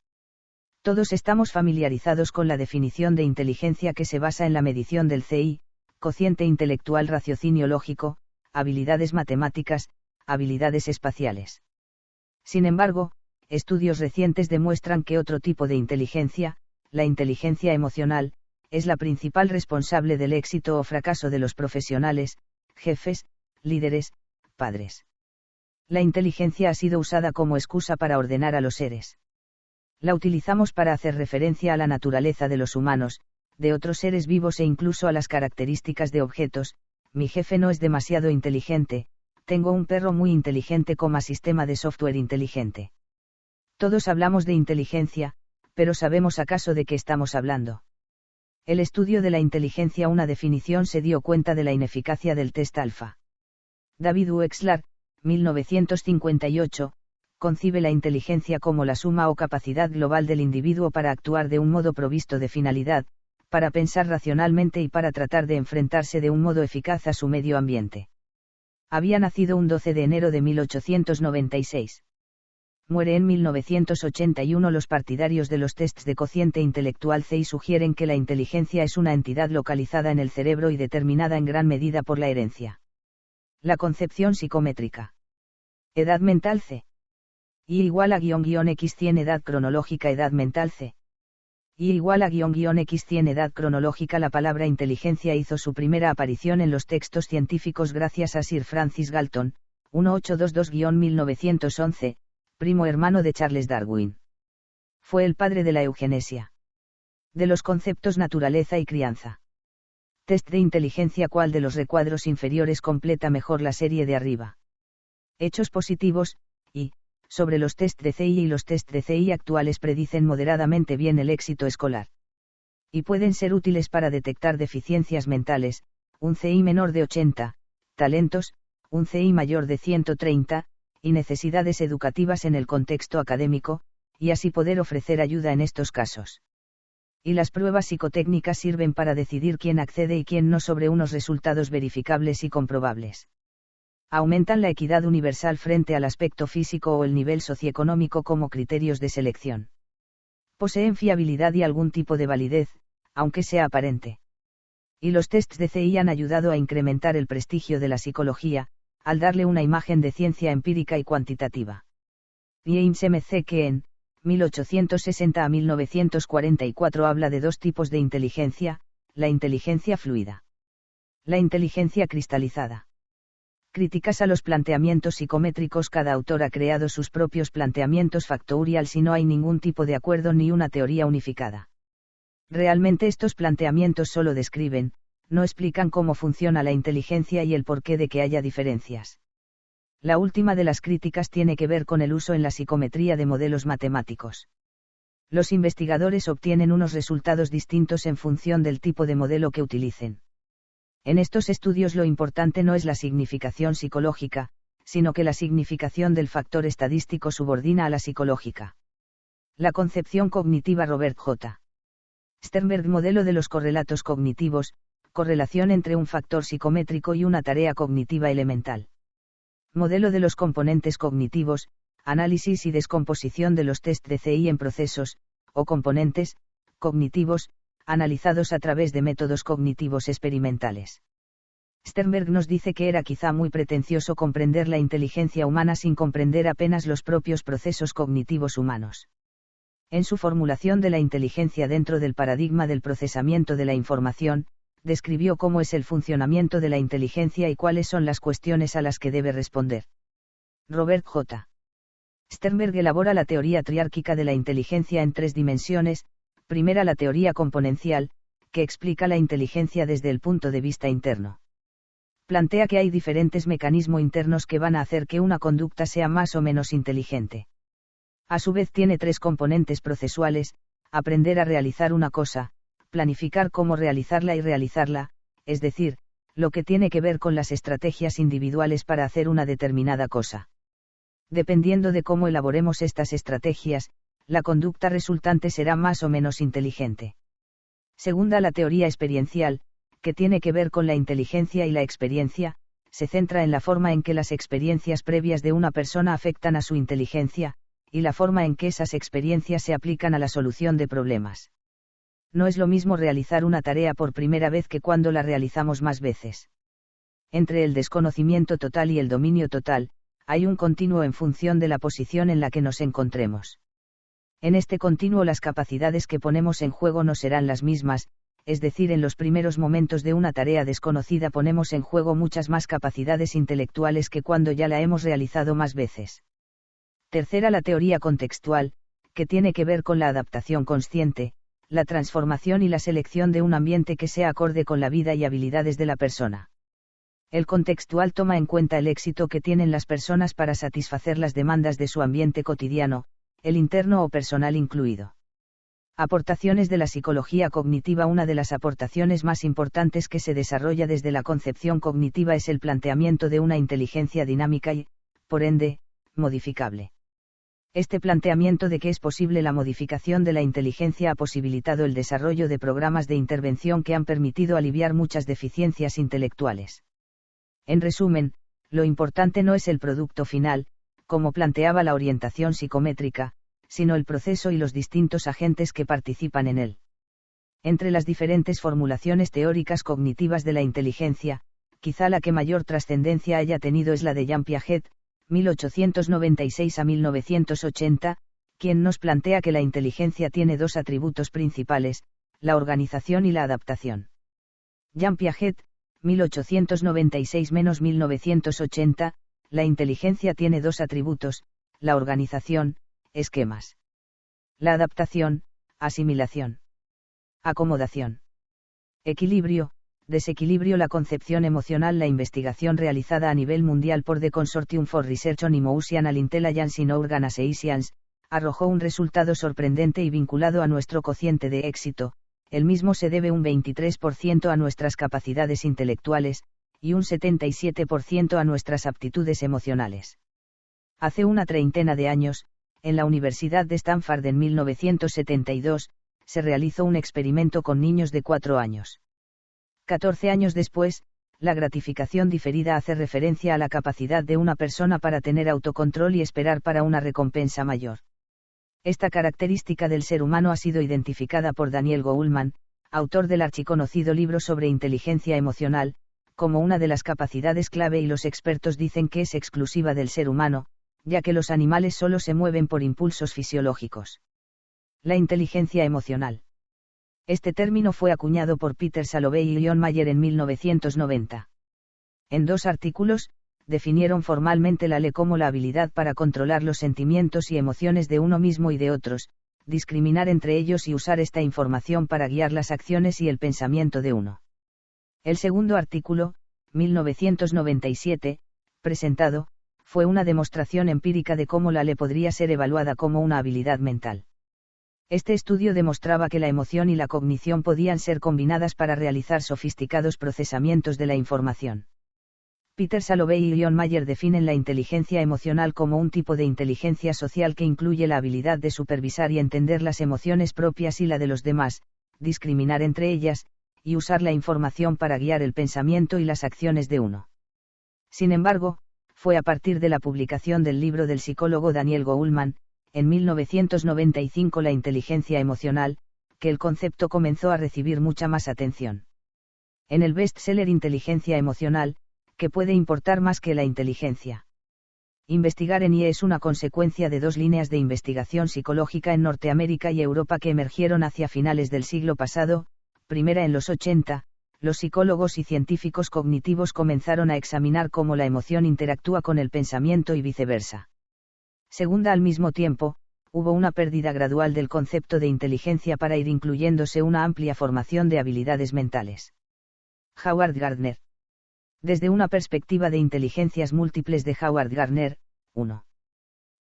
Todos estamos familiarizados con la definición de inteligencia que se basa en la medición del CI, cociente intelectual, raciocinio lógico, habilidades matemáticas, habilidades espaciales. Sin embargo, estudios recientes demuestran que otro tipo de inteligencia, la inteligencia emocional, es la principal responsable del éxito o fracaso de los profesionales, jefes, líderes, padres. La inteligencia ha sido usada como excusa para ordenar a los seres. La utilizamos para hacer referencia a la naturaleza de los humanos, de otros seres vivos e incluso a las características de objetos. Mi jefe no es demasiado inteligente, tengo un perro muy inteligente como sistema de software inteligente. Todos hablamos de inteligencia, pero ¿sabemos acaso de qué estamos hablando? El estudio de la inteligencia, una definición, se dio cuenta de la ineficacia del test alfa. David Wexler, 1958, concibe la inteligencia como la suma o capacidad global del individuo para actuar de un modo provisto de finalidad, para pensar racionalmente y para tratar de enfrentarse de un modo eficaz a su medio ambiente. Había nacido un 12 de enero de 1896. Muere en 1981. Los partidarios de los tests de cociente intelectual CI sugieren que la inteligencia es una entidad localizada en el cerebro y determinada en gran medida por la herencia. La concepción psicométrica. Edad mental C. Y igual a _x100 edad cronológica edad mental C. Y igual a _x100 edad cronológica. La palabra inteligencia hizo su primera aparición en los textos científicos gracias a Sir Francis Galton, 1822-1911, primo hermano de Charles Darwin. Fue el padre de la eugenesia. De los conceptos naturaleza y crianza. Test de inteligencia. ¿Cuál de los recuadros inferiores completa mejor la serie de arriba? Hechos positivos, y, sobre los test de CI y los test de CI actuales predicen moderadamente bien el éxito escolar. Y pueden ser útiles para detectar deficiencias mentales, un CI menor de 80, talentos, un CI mayor de 130, y necesidades educativas en el contexto académico, y así poder ofrecer ayuda en estos casos. Y las pruebas psicotécnicas sirven para decidir quién accede y quién no sobre unos resultados verificables y comprobables. Aumentan la equidad universal frente al aspecto físico o el nivel socioeconómico como criterios de selección. Poseen fiabilidad y algún tipo de validez, aunque sea aparente. Y los tests de CI han ayudado a incrementar el prestigio de la psicología, al darle una imagen de ciencia empírica y cuantitativa. James M. C. que en 1860 a 1944 habla de dos tipos de inteligencia, la inteligencia fluida. La inteligencia cristalizada. Críticas a los planteamientos psicométricos. Cada autor ha creado sus propios planteamientos factorials y no hay ningún tipo de acuerdo ni una teoría unificada. Realmente estos planteamientos solo describen, no explican cómo funciona la inteligencia y el porqué de que haya diferencias. La última de las críticas tiene que ver con el uso en la psicometría de modelos matemáticos. Los investigadores obtienen unos resultados distintos en función del tipo de modelo que utilicen. En estos estudios lo importante no es la significación psicológica, sino que la significación del factor estadístico subordina a la psicológica. La concepción cognitiva. Robert J. Sternberg. Modelo de los correlatos cognitivos, correlación entre un factor psicométrico y una tarea cognitiva elemental. Modelo de los componentes cognitivos, análisis y descomposición de los test de CI en procesos, o componentes, cognitivos, analizados a través de métodos cognitivos experimentales. Sternberg nos dice que era quizá muy pretencioso comprender la inteligencia humana sin comprender apenas los propios procesos cognitivos humanos. En su formulación de la inteligencia dentro del paradigma del procesamiento de la información, describió cómo es el funcionamiento de la inteligencia y cuáles son las cuestiones a las que debe responder. Robert J. Sternberg elabora la teoría triárquica de la inteligencia en tres dimensiones. Primera, la teoría componencial, que explica la inteligencia desde el punto de vista interno. Plantea que hay diferentes mecanismos internos que van a hacer que una conducta sea más o menos inteligente. A su vez tiene tres componentes procesuales: aprender a realizar una cosa, planificar cómo realizarla y realizarla, es decir, lo que tiene que ver con las estrategias individuales para hacer una determinada cosa. Dependiendo de cómo elaboremos estas estrategias, la conducta resultante será más o menos inteligente. Segunda, la teoría experiencial, que tiene que ver con la inteligencia y la experiencia, se centra en la forma en que las experiencias previas de una persona afectan a su inteligencia, y la forma en que esas experiencias se aplican a la solución de problemas. No es lo mismo realizar una tarea por primera vez que cuando la realizamos más veces. Entre el desconocimiento total y el dominio total, hay un continuo en función de la posición en la que nos encontremos. En este continuo las capacidades que ponemos en juego no serán las mismas, es decir, en los primeros momentos de una tarea desconocida ponemos en juego muchas más capacidades intelectuales que cuando ya la hemos realizado más veces. Tercera, la teoría contextual, que tiene que ver con la adaptación consciente, la transformación y la selección de un ambiente que sea acorde con la vida y habilidades de la persona. El contextual toma en cuenta el éxito que tienen las personas para satisfacer las demandas de su ambiente cotidiano, el interno o personal incluido. Aportaciones de la psicología cognitiva. Una de las aportaciones más importantes que se desarrolla desde la concepción cognitiva es el planteamiento de una inteligencia dinámica y, por ende, modificable. Este planteamiento de que es posible la modificación de la inteligencia ha posibilitado el desarrollo de programas de intervención que han permitido aliviar muchas deficiencias intelectuales. En resumen, lo importante no es el producto final, como planteaba la orientación psicométrica, sino el proceso y los distintos agentes que participan en él. Entre las diferentes formulaciones teóricas cognitivas de la inteligencia, quizá la que mayor trascendencia haya tenido es la de Jean Piaget, 1896 a 1980, quien nos plantea que la inteligencia tiene dos atributos principales, la organización y la adaptación. Jean Piaget, 1896-1980, la inteligencia tiene dos atributos, la organización, esquemas. La adaptación, asimilación. Acomodación. Equilibrio, desequilibrio. La concepción emocional. La investigación realizada a nivel mundial por The Consortium for Research on Emotional Intelligence in Organizations, arrojó un resultado sorprendente y vinculado a nuestro cociente de éxito. El mismo se debe un 23% a nuestras capacidades intelectuales, y un 77% a nuestras aptitudes emocionales. Hace una treintena de años, en la Universidad de Stanford en 1972, se realizó un experimento con niños de 4 años. 14 años después, la gratificación diferida hace referencia a la capacidad de una persona para tener autocontrol y esperar para una recompensa mayor. Esta característica del ser humano ha sido identificada por Daniel Goleman, autor del archiconocido libro sobre inteligencia emocional, como una de las capacidades clave, y los expertos dicen que es exclusiva del ser humano, ya que los animales solo se mueven por impulsos fisiológicos. La inteligencia emocional. Este término fue acuñado por Peter Salovey y John Mayer en 1990. En 2 artículos, definieron formalmente la LE como la habilidad para controlar los sentimientos y emociones de uno mismo y de otros, discriminar entre ellos y usar esta información para guiar las acciones y el pensamiento de uno. El segundo artículo, 1997, presentado, fue una demostración empírica de cómo la LE podría ser evaluada como una habilidad mental. Este estudio demostraba que la emoción y la cognición podían ser combinadas para realizar sofisticados procesamientos de la información. Peter Salovey y John Mayer definen la inteligencia emocional como un tipo de inteligencia social que incluye la habilidad de supervisar y entender las emociones propias y la de los demás, discriminar entre ellas, y usar la información para guiar el pensamiento y las acciones de uno. Sin embargo, fue a partir de la publicación del libro del psicólogo Daniel Goleman, en 1995, La inteligencia emocional, que el concepto comenzó a recibir mucha más atención. En el bestseller Inteligencia emocional, que puede importar más que la inteligencia. Investigar en IE es una consecuencia de 2 líneas de investigación psicológica en Norteamérica y Europa que emergieron hacia finales del siglo pasado. Primera, en los 80, los psicólogos y científicos cognitivos comenzaron a examinar cómo la emoción interactúa con el pensamiento y viceversa. Segunda, al mismo tiempo, hubo una pérdida gradual del concepto de inteligencia para ir incluyéndose una amplia formación de habilidades mentales. Howard Gardner. Desde una perspectiva de inteligencias múltiples de Howard Gardner, 1.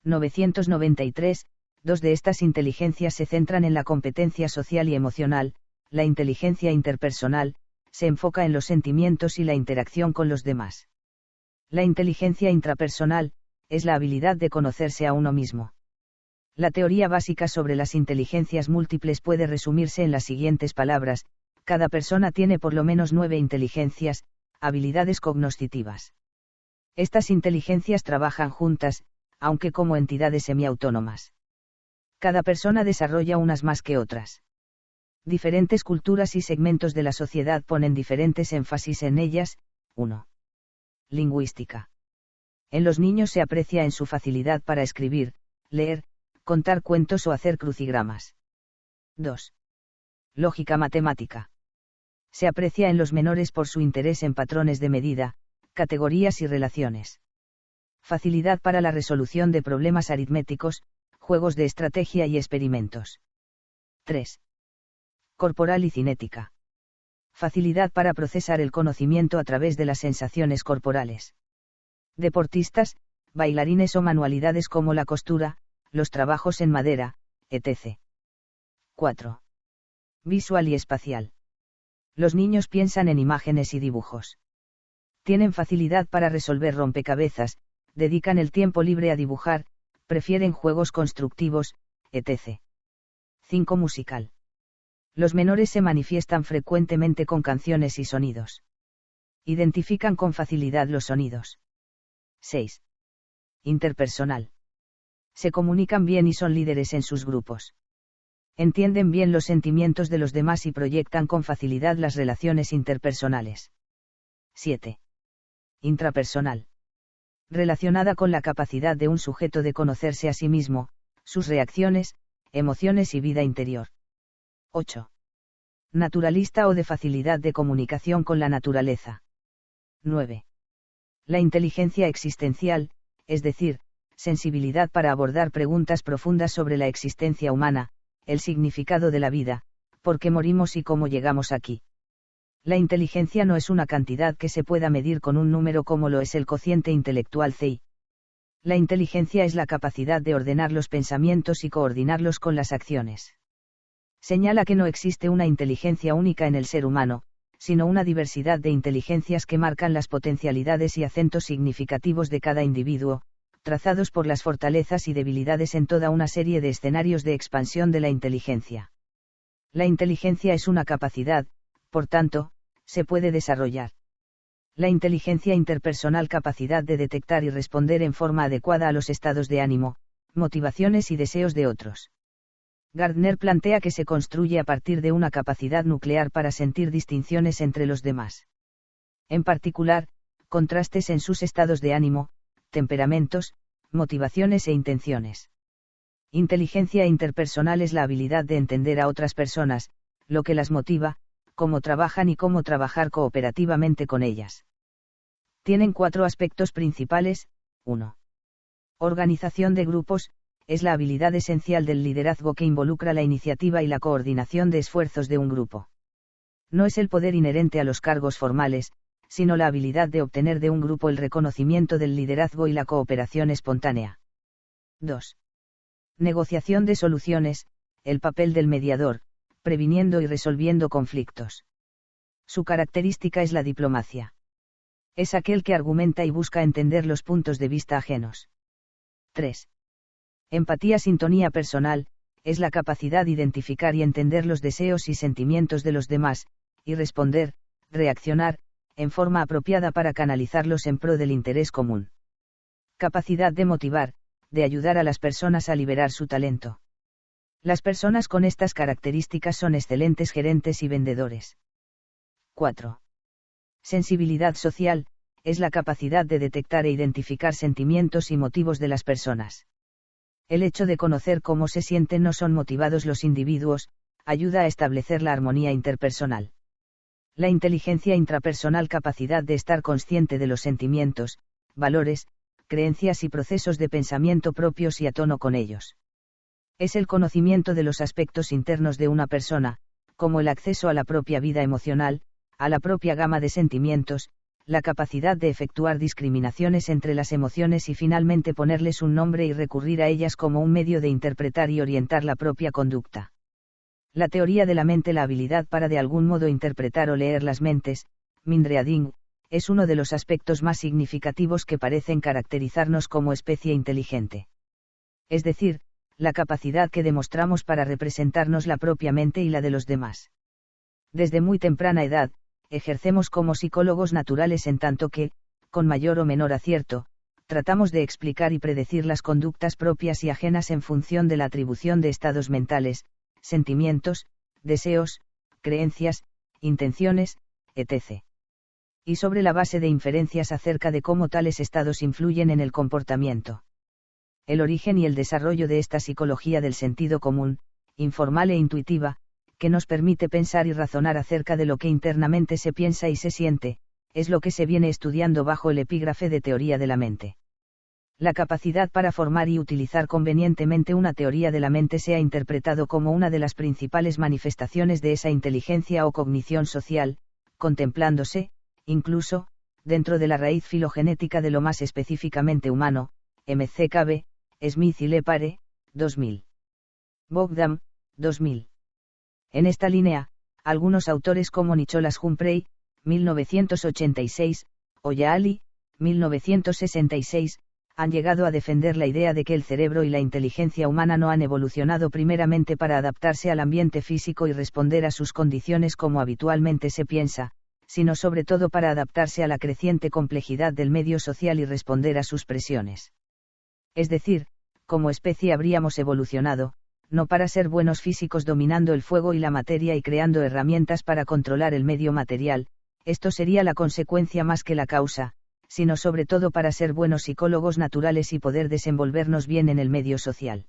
993, 2 de estas inteligencias se centran en la competencia social y emocional. La inteligencia interpersonal se enfoca en los sentimientos y la interacción con los demás. La inteligencia intrapersonal es la habilidad de conocerse a uno mismo. La teoría básica sobre las inteligencias múltiples puede resumirse en las siguientes palabras: cada persona tiene por lo menos 9 inteligencias, habilidades cognoscitivas. Estas inteligencias trabajan juntas, aunque como entidades semiautónomas. Cada persona desarrolla unas más que otras. Diferentes culturas y segmentos de la sociedad ponen diferentes énfasis en ellas. 1. Lingüística. En los niños se aprecia en su facilidad para escribir, leer, contar cuentos o hacer crucigramas. 2. Lógica matemática. Se aprecia en los menores por su interés en patrones de medida, categorías y relaciones. Facilidad para la resolución de problemas aritméticos, juegos de estrategia y experimentos. 3. Corporal y cinética. Facilidad para procesar el conocimiento a través de las sensaciones corporales. Deportistas, bailarines o manualidades como la costura, los trabajos en madera, etc. 4. Visual y espacial. Los niños piensan en imágenes y dibujos. Tienen facilidad para resolver rompecabezas, dedican el tiempo libre a dibujar, prefieren juegos constructivos, etc. 5. Musical. Los menores se manifiestan frecuentemente con canciones y sonidos. Identifican con facilidad los sonidos. 6. Interpersonal. Se comunican bien y son líderes en sus grupos. Entienden bien los sentimientos de los demás y proyectan con facilidad las relaciones interpersonales. 7. Intrapersonal. Relacionada con la capacidad de un sujeto de conocerse a sí mismo, sus reacciones, emociones y vida interior. 8. Naturalista o de facilidad de comunicación con la naturaleza. 9. La inteligencia existencial, es decir, sensibilidad para abordar preguntas profundas sobre la existencia humana, el significado de la vida, por qué morimos y cómo llegamos aquí. La inteligencia no es una cantidad que se pueda medir con un número como lo es el cociente intelectual CI. La inteligencia es la capacidad de ordenar los pensamientos y coordinarlos con las acciones. Señala que no existe una inteligencia única en el ser humano, sino una diversidad de inteligencias que marcan las potencialidades y acentos significativos de cada individuo, trazados por las fortalezas y debilidades en toda una serie de escenarios de expansión de la inteligencia. La inteligencia es una capacidad, por tanto, se puede desarrollar. La inteligencia interpersonal, capacidad de detectar y responder en forma adecuada a los estados de ánimo, motivaciones y deseos de otros. Gardner plantea que se construye a partir de una capacidad nuclear para sentir distinciones entre los demás. En particular, contrastes en sus estados de ánimo, temperamentos, motivaciones e intenciones. Inteligencia interpersonal es la habilidad de entender a otras personas, lo que las motiva, cómo trabajan y cómo trabajar cooperativamente con ellas. Tienen 4 aspectos principales. 1. Organización de grupos, es la habilidad esencial del liderazgo que involucra la iniciativa y la coordinación de esfuerzos de un grupo. No es el poder inherente a los cargos formales, sino la habilidad de obtener de un grupo el reconocimiento del liderazgo y la cooperación espontánea. 2. Negociación de soluciones, el papel del mediador, previniendo y resolviendo conflictos. Su característica es la diplomacia. Es aquel que argumenta y busca entender los puntos de vista ajenos. 3. Empatía, sintonía personal, es la capacidad de identificar y entender los deseos y sentimientos de los demás, y responder, reaccionar, en forma apropiada para canalizarlos en pro del interés común. Capacidad de motivar, de ayudar a las personas a liberar su talento. Las personas con estas características son excelentes gerentes y vendedores. 4. Sensibilidad social, es la capacidad de detectar e identificar sentimientos y motivos de las personas. El hecho de conocer cómo se sienten o son motivados los individuos, ayuda a establecer la armonía interpersonal. La inteligencia intrapersonal, capacidad de estar consciente de los sentimientos, valores, creencias y procesos de pensamiento propios y a tono con ellos. Es el conocimiento de los aspectos internos de una persona, como el acceso a la propia vida emocional, a la propia gama de sentimientos, la capacidad de efectuar discriminaciones entre las emociones y finalmente ponerles un nombre y recurrir a ellas como un medio de interpretar y orientar la propia conducta. La teoría de la mente, la habilidad para de algún modo interpretar o leer las mentes, Mindreading, es uno de los aspectos más significativos que parecen caracterizarnos como especie inteligente. Es decir, la capacidad que demostramos para representarnos la propia mente y la de los demás. Desde muy temprana edad, ejercemos como psicólogos naturales en tanto que, con mayor o menor acierto, tratamos de explicar y predecir las conductas propias y ajenas en función de la atribución de estados mentales, sentimientos, deseos, creencias, intenciones, etc. Y sobre la base de inferencias acerca de cómo tales estados influyen en el comportamiento. El origen y el desarrollo de esta psicología del sentido común, informal e intuitiva, que nos permite pensar y razonar acerca de lo que internamente se piensa y se siente, es lo que se viene estudiando bajo el epígrafe de teoría de la mente. La capacidad para formar y utilizar convenientemente una teoría de la mente se ha interpretado como una de las principales manifestaciones de esa inteligencia o cognición social, contemplándose, incluso, dentro de la raíz filogenética de lo más específicamente humano, McCabe, Smith y Lepare, 2000. Bogdan, 2000. En esta línea, algunos autores como Nicholas Humphrey, 1986, o Yaali, 1966, han llegado a defender la idea de que el cerebro y la inteligencia humana no han evolucionado primeramente para adaptarse al ambiente físico y responder a sus condiciones como habitualmente se piensa, sino sobre todo para adaptarse a la creciente complejidad del medio social y responder a sus presiones. Es decir, como especie habríamos evolucionado, no para ser buenos físicos dominando el fuego y la materia y creando herramientas para controlar el medio material, esto sería la consecuencia más que la causa, sino sobre todo para ser buenos psicólogos naturales y poder desenvolvernos bien en el medio social.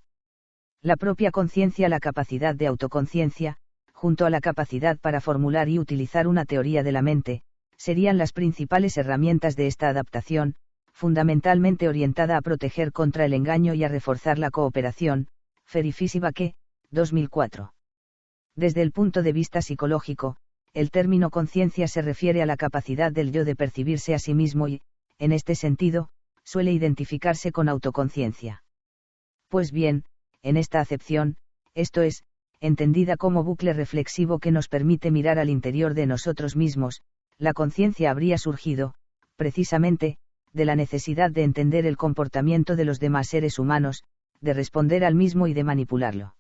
La propia conciencia, la capacidad de autoconciencia, junto a la capacidad para formular y utilizar una teoría de la mente, serían las principales herramientas de esta adaptación, fundamentalmente orientada a proteger contra el engaño y a reforzar la cooperación. Ferifisi-Baque, 2004. Desde el punto de vista psicológico, el término conciencia se refiere a la capacidad del yo de percibirse a sí mismo y, en este sentido, suele identificarse con autoconciencia. Pues bien, en esta acepción, esto es, entendida como bucle reflexivo que nos permite mirar al interior de nosotros mismos, la conciencia habría surgido, precisamente, de la necesidad de entender el comportamiento de los demás seres humanos, de responder al mismo y de manipularlo.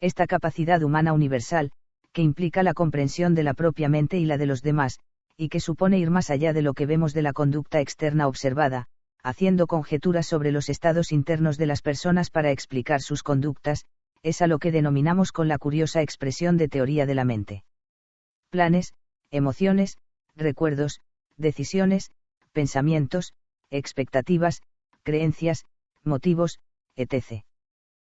Esta capacidad humana universal, que implica la comprensión de la propia mente y la de los demás, y que supone ir más allá de lo que vemos de la conducta externa observada, haciendo conjeturas sobre los estados internos de las personas para explicar sus conductas, es a lo que denominamos con la curiosa expresión de teoría de la mente. Planes, emociones, recuerdos, decisiones, pensamientos, expectativas, creencias, motivos, etc.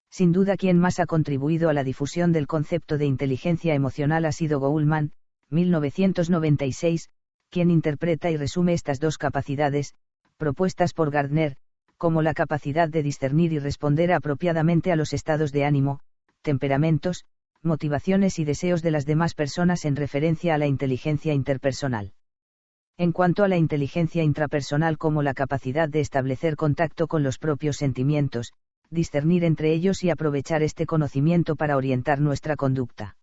Sin duda quien más ha contribuido a la difusión del concepto de inteligencia emocional ha sido Goleman, 1996, quien interpreta y resume estas dos capacidades, propuestas por Gardner, como la capacidad de discernir y responder apropiadamente a los estados de ánimo, temperamentos, motivaciones y deseos de las demás personas en referencia a la inteligencia interpersonal. En cuanto a la inteligencia intrapersonal como la capacidad de establecer contacto con los propios sentimientos, discernir entre ellos y aprovechar este conocimiento para orientar nuestra conducta.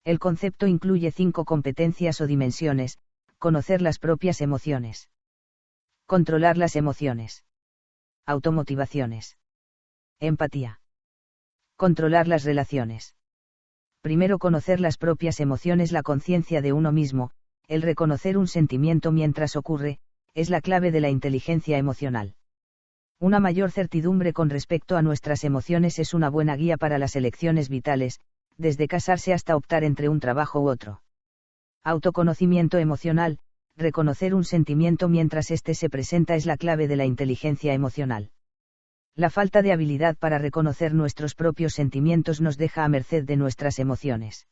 El concepto incluye 5 competencias o dimensiones: conocer las propias emociones, controlar las emociones, automotivaciones, empatía, controlar las relaciones. Primero, conocer las propias emociones. La conciencia de uno mismo, el reconocer un sentimiento mientras ocurre, es la clave de la inteligencia emocional. Una mayor certidumbre con respecto a nuestras emociones es una buena guía para las elecciones vitales, desde casarse hasta optar entre un trabajo u otro. Autoconocimiento emocional, reconocer un sentimiento mientras éste se presenta es la clave de la inteligencia emocional. La falta de habilidad para reconocer nuestros propios sentimientos nos deja a merced de nuestras emociones.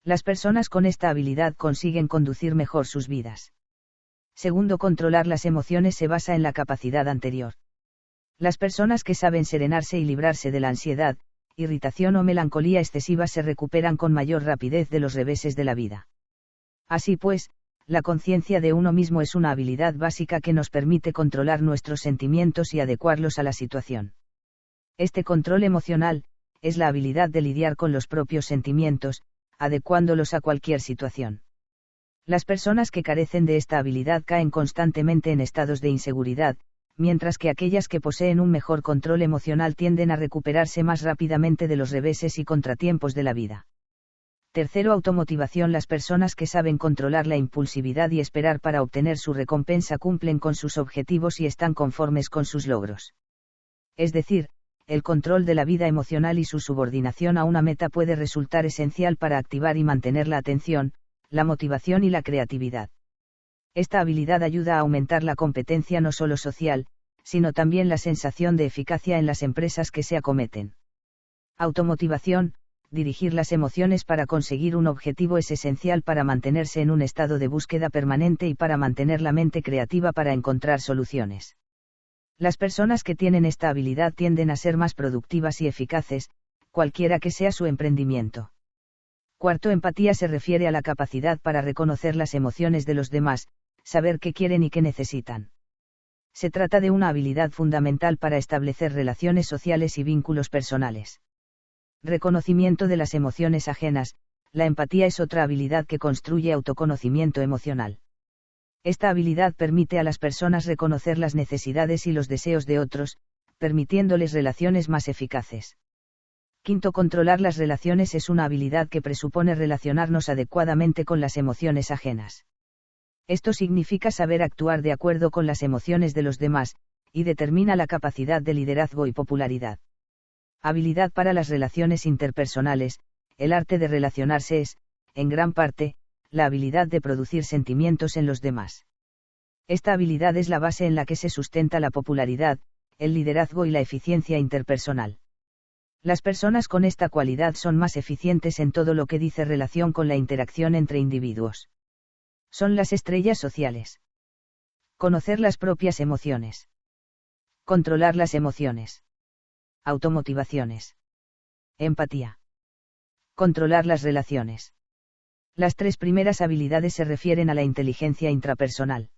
Las personas con esta habilidad consiguen conducir mejor sus vidas. Segundo, controlar las emociones se basa en la capacidad anterior. Las personas que saben serenarse y librarse de la ansiedad, irritación o melancolía excesiva se recuperan con mayor rapidez de los reveses de la vida. Así pues, la conciencia de uno mismo es una habilidad básica que nos permite controlar nuestros sentimientos y adecuarlos a la situación. Este control emocional, es la habilidad de lidiar con los propios sentimientos, adecuándolos a cualquier situación. Las personas que carecen de esta habilidad caen constantemente en estados de inseguridad, mientras que aquellas que poseen un mejor control emocional tienden a recuperarse más rápidamente de los reveses y contratiempos de la vida. Tercero, automotivación. Las personas que saben controlar la impulsividad y esperar para obtener su recompensa cumplen con sus objetivos y están conformes con sus logros. Es decir, el control de la vida emocional y su subordinación a una meta puede resultar esencial para activar y mantener la atención, la motivación y la creatividad. Esta habilidad ayuda a aumentar la competencia no solo social, sino también la sensación de eficacia en las empresas que se acometen. Automotivación. Dirigir las emociones para conseguir un objetivo es esencial para mantenerse en un estado de búsqueda permanente y para mantener la mente creativa para encontrar soluciones. Las personas que tienen esta habilidad tienden a ser más productivas y eficaces, cualquiera que sea su emprendimiento. Cuarto, empatía se refiere a la capacidad para reconocer las emociones de los demás, saber qué quieren y qué necesitan. Se trata de una habilidad fundamental para establecer relaciones sociales y vínculos personales. Reconocimiento de las emociones ajenas, la empatía es otra habilidad que construye autoconocimiento emocional. Esta habilidad permite a las personas reconocer las necesidades y los deseos de otros, permitiéndoles relaciones más eficaces. Quinto, controlar las relaciones es una habilidad que presupone relacionarnos adecuadamente con las emociones ajenas. Esto significa saber actuar de acuerdo con las emociones de los demás, y determina la capacidad de liderazgo y popularidad. Habilidad para las relaciones interpersonales, el arte de relacionarse es, en gran parte, la habilidad de producir sentimientos en los demás. Esta habilidad es la base en la que se sustenta la popularidad, el liderazgo y la eficiencia interpersonal. Las personas con esta cualidad son más eficientes en todo lo que dice relación con la interacción entre individuos. Son las estrellas sociales. Conocer las propias emociones. Controlar las emociones. Automotivaciones. Empatía. Controlar las relaciones. Las tres primeras habilidades se refieren a la inteligencia intrapersonal.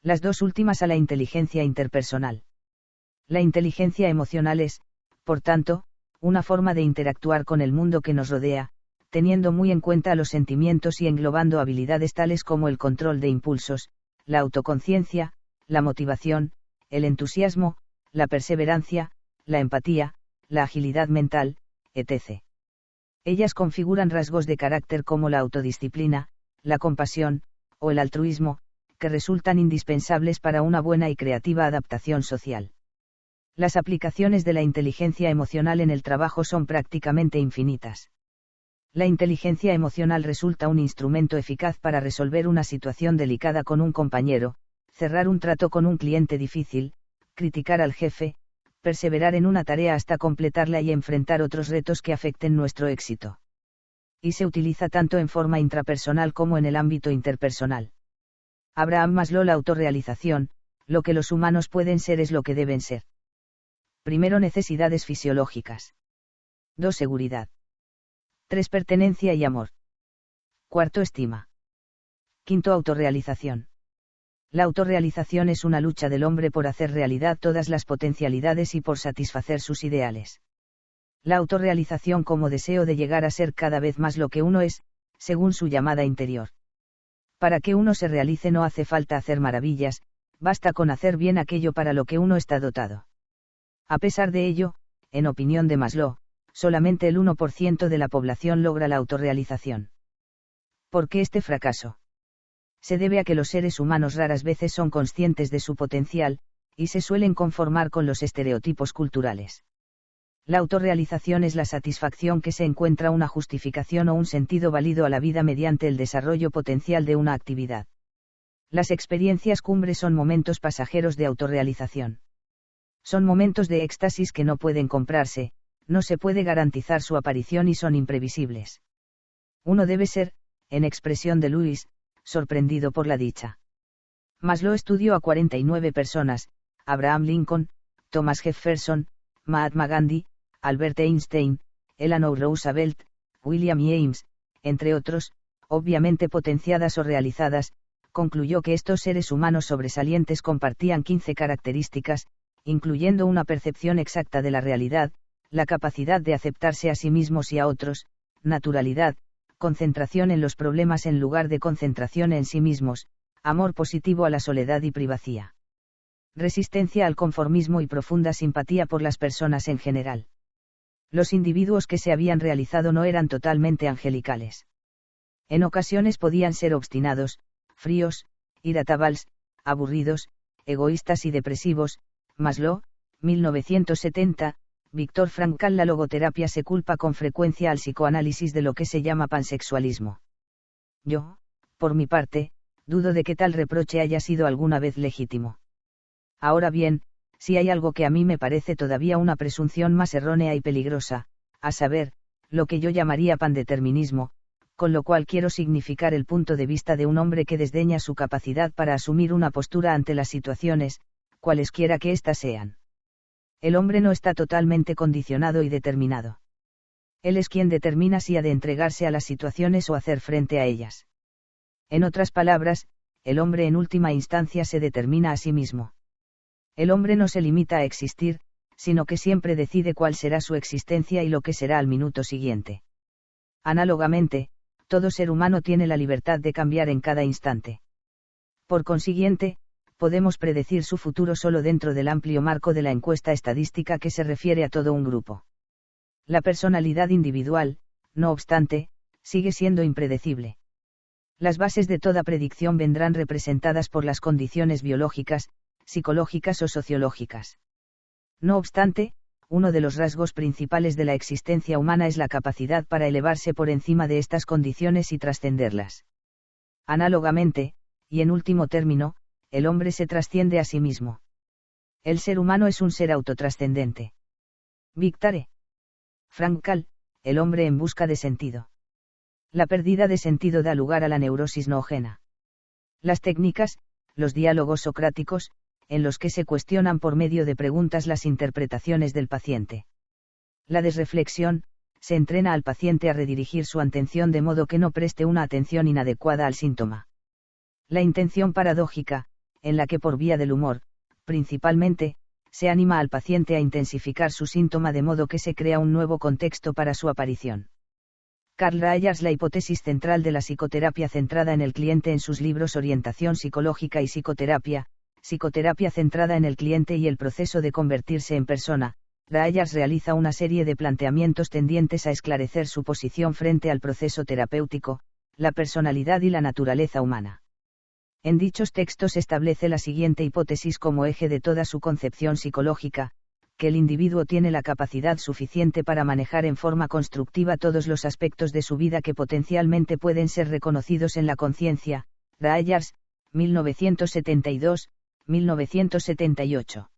Las dos últimas a la inteligencia interpersonal. La inteligencia emocional es, por tanto, una forma de interactuar con el mundo que nos rodea, teniendo muy en cuenta los sentimientos y englobando habilidades tales como el control de impulsos, la autoconciencia, la motivación, el entusiasmo, la perseverancia, la empatía, la agilidad mental, etc. Ellas configuran rasgos de carácter como la autodisciplina, la compasión, o el altruismo, que resultan indispensables para una buena y creativa adaptación social. Las aplicaciones de la inteligencia emocional en el trabajo son prácticamente infinitas. La inteligencia emocional resulta un instrumento eficaz para resolver una situación delicada con un compañero, cerrar un trato con un cliente difícil, criticar al jefe, perseverar en una tarea hasta completarla y enfrentar otros retos que afecten nuestro éxito. Y se utiliza tanto en forma intrapersonal como en el ámbito interpersonal. Abraham Maslow: la autorrealización, lo que los humanos pueden ser es lo que deben ser. Primero, necesidades fisiológicas. 2. Seguridad. 3. Pertenencia y amor. 4. Estima. 5. Autorrealización. La autorrealización es una lucha del hombre por hacer realidad todas las potencialidades y por satisfacer sus ideales. La autorrealización como deseo de llegar a ser cada vez más lo que uno es, según su llamada interior. Para que uno se realice no hace falta hacer maravillas, basta con hacer bien aquello para lo que uno está dotado. A pesar de ello, en opinión de Maslow, solamente el 1% de la población logra la autorrealización. ¿Por qué este fracaso? Se debe a que los seres humanos raras veces son conscientes de su potencial, y se suelen conformar con los estereotipos culturales. La autorrealización es la satisfacción que se encuentra una justificación o un sentido válido a la vida mediante el desarrollo potencial de una actividad. Las experiencias cumbre son momentos pasajeros de autorrealización. Son momentos de éxtasis que no pueden comprarse, no se puede garantizar su aparición y son imprevisibles. Uno debe ser, en expresión de Lewis, sorprendido por la dicha. Maslow estudió a 49 personas: Abraham Lincoln, Thomas Jefferson, Mahatma Gandhi, Albert Einstein, Eleanor Roosevelt, William James, entre otros, obviamente potenciadas o realizadas. Concluyó que estos seres humanos sobresalientes compartían 15 características, incluyendo una percepción exacta de la realidad, la capacidad de aceptarse a sí mismos y a otros, naturalidad, concentración en los problemas en lugar de concentración en sí mismos, amor positivo a la soledad y privacidad, resistencia al conformismo y profunda simpatía por las personas en general. Los individuos que se habían realizado no eran totalmente angelicales. En ocasiones podían ser obstinados, fríos, irritables, aburridos, egoístas y depresivos. Maslow, 1970, Viktor Frankl. La logoterapia se culpa con frecuencia al psicoanálisis de lo que se llama pansexualismo. Yo, por mi parte, dudo de que tal reproche haya sido alguna vez legítimo. Ahora bien, si hay algo que a mí me parece todavía una presunción más errónea y peligrosa, a saber, lo que yo llamaría pandeterminismo, con lo cual quiero significar el punto de vista de un hombre que desdeña su capacidad para asumir una postura ante las situaciones, cualesquiera que éstas sean. El hombre no está totalmente condicionado y determinado. Él es quien determina si ha de entregarse a las situaciones o hacer frente a ellas. En otras palabras, el hombre en última instancia se determina a sí mismo. El hombre no se limita a existir, sino que siempre decide cuál será su existencia y lo que será al minuto siguiente. Análogamente, todo ser humano tiene la libertad de cambiar en cada instante. Por consiguiente, podemos predecir su futuro solo dentro del amplio marco de la encuesta estadística que se refiere a todo un grupo. La personalidad individual, no obstante, sigue siendo impredecible. Las bases de toda predicción vendrán representadas por las condiciones biológicas, psicológicas o sociológicas. No obstante, uno de los rasgos principales de la existencia humana es la capacidad para elevarse por encima de estas condiciones y trascenderlas. Análogamente, y en último término, el hombre se trasciende a sí mismo. El ser humano es un ser autotrascendente. Victor Frankl, el hombre en busca de sentido. La pérdida de sentido da lugar a la neurosis noógena. Las técnicas, los diálogos socráticos, en los que se cuestionan por medio de preguntas las interpretaciones del paciente. La desreflexión, se entrena al paciente a redirigir su atención de modo que no preste una atención inadecuada al síntoma. La intención paradójica, en la que por vía del humor, principalmente, se anima al paciente a intensificar su síntoma de modo que se crea un nuevo contexto para su aparición. Carl Rogers, la hipótesis central de la psicoterapia centrada en el cliente en sus libros Orientación psicológica y psicoterapia centrada en el cliente y el proceso de convertirse en persona, Rogers realiza una serie de planteamientos tendientes a esclarecer su posición frente al proceso terapéutico, la personalidad y la naturaleza humana. En dichos textos establece la siguiente hipótesis como eje de toda su concepción psicológica, que el individuo tiene la capacidad suficiente para manejar en forma constructiva todos los aspectos de su vida que potencialmente pueden ser reconocidos en la conciencia. Rogers, 1972, 1978.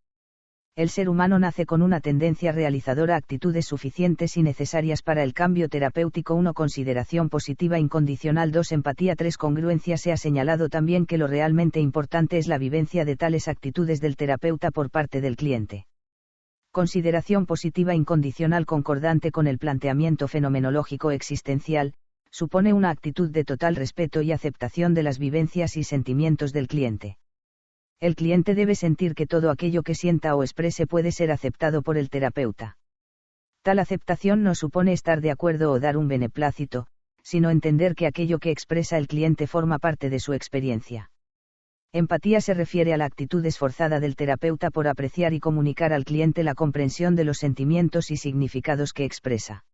El ser humano nace con una tendencia realizadora, actitudes suficientes y necesarias para el cambio terapéutico. 1. Consideración positiva incondicional. 2. Empatía. 3. Congruencia. Se ha señalado también que lo realmente importante es la vivencia de tales actitudes del terapeuta por parte del cliente. Consideración positiva incondicional concordante con el planteamiento fenomenológico existencial, supone una actitud de total respeto y aceptación de las vivencias y sentimientos del cliente. El cliente debe sentir que todo aquello que sienta o exprese puede ser aceptado por el terapeuta. Tal aceptación no supone estar de acuerdo o dar un beneplácito, sino entender que aquello que expresa el cliente forma parte de su experiencia. Empatía se refiere a la actitud esforzada del terapeuta por apreciar y comunicar al cliente la comprensión de los sentimientos y significados que expresa.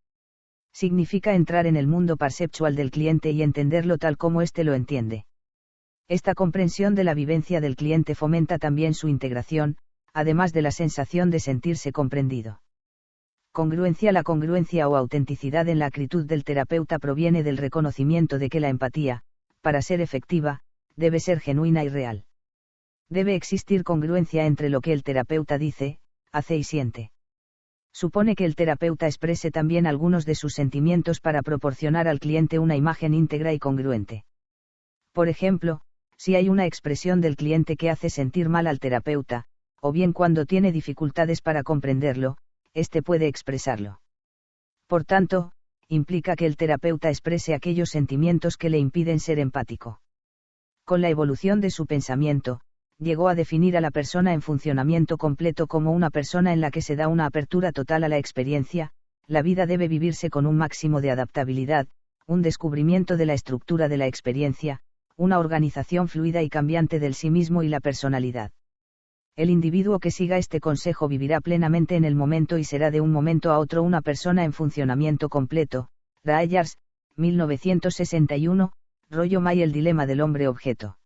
Significa entrar en el mundo perceptual del cliente y entenderlo tal como éste lo entiende. Esta comprensión de la vivencia del cliente fomenta también su integración, además de la sensación de sentirse comprendido. Congruencia. La congruencia o autenticidad en la actitud del terapeuta proviene del reconocimiento de que la empatía, para ser efectiva, debe ser genuina y real. Debe existir congruencia entre lo que el terapeuta dice, hace y siente. Supone que el terapeuta exprese también algunos de sus sentimientos para proporcionar al cliente una imagen íntegra y congruente. Por ejemplo, si hay una expresión del cliente que hace sentir mal al terapeuta, o bien cuando tiene dificultades para comprenderlo, éste puede expresarlo. Por tanto, implica que el terapeuta exprese aquellos sentimientos que le impiden ser empático. Con la evolución de su pensamiento, llegó a definir a la persona en funcionamiento completo como una persona en la que se da una apertura total a la experiencia. La vida debe vivirse con un máximo de adaptabilidad, un descubrimiento de la estructura de la experiencia, una organización fluida y cambiante del sí mismo y la personalidad. El individuo que siga este consejo vivirá plenamente en el momento y será de un momento a otro una persona en funcionamiento completo. Rogers, 1961, Rollo May. El dilema del hombre objeto.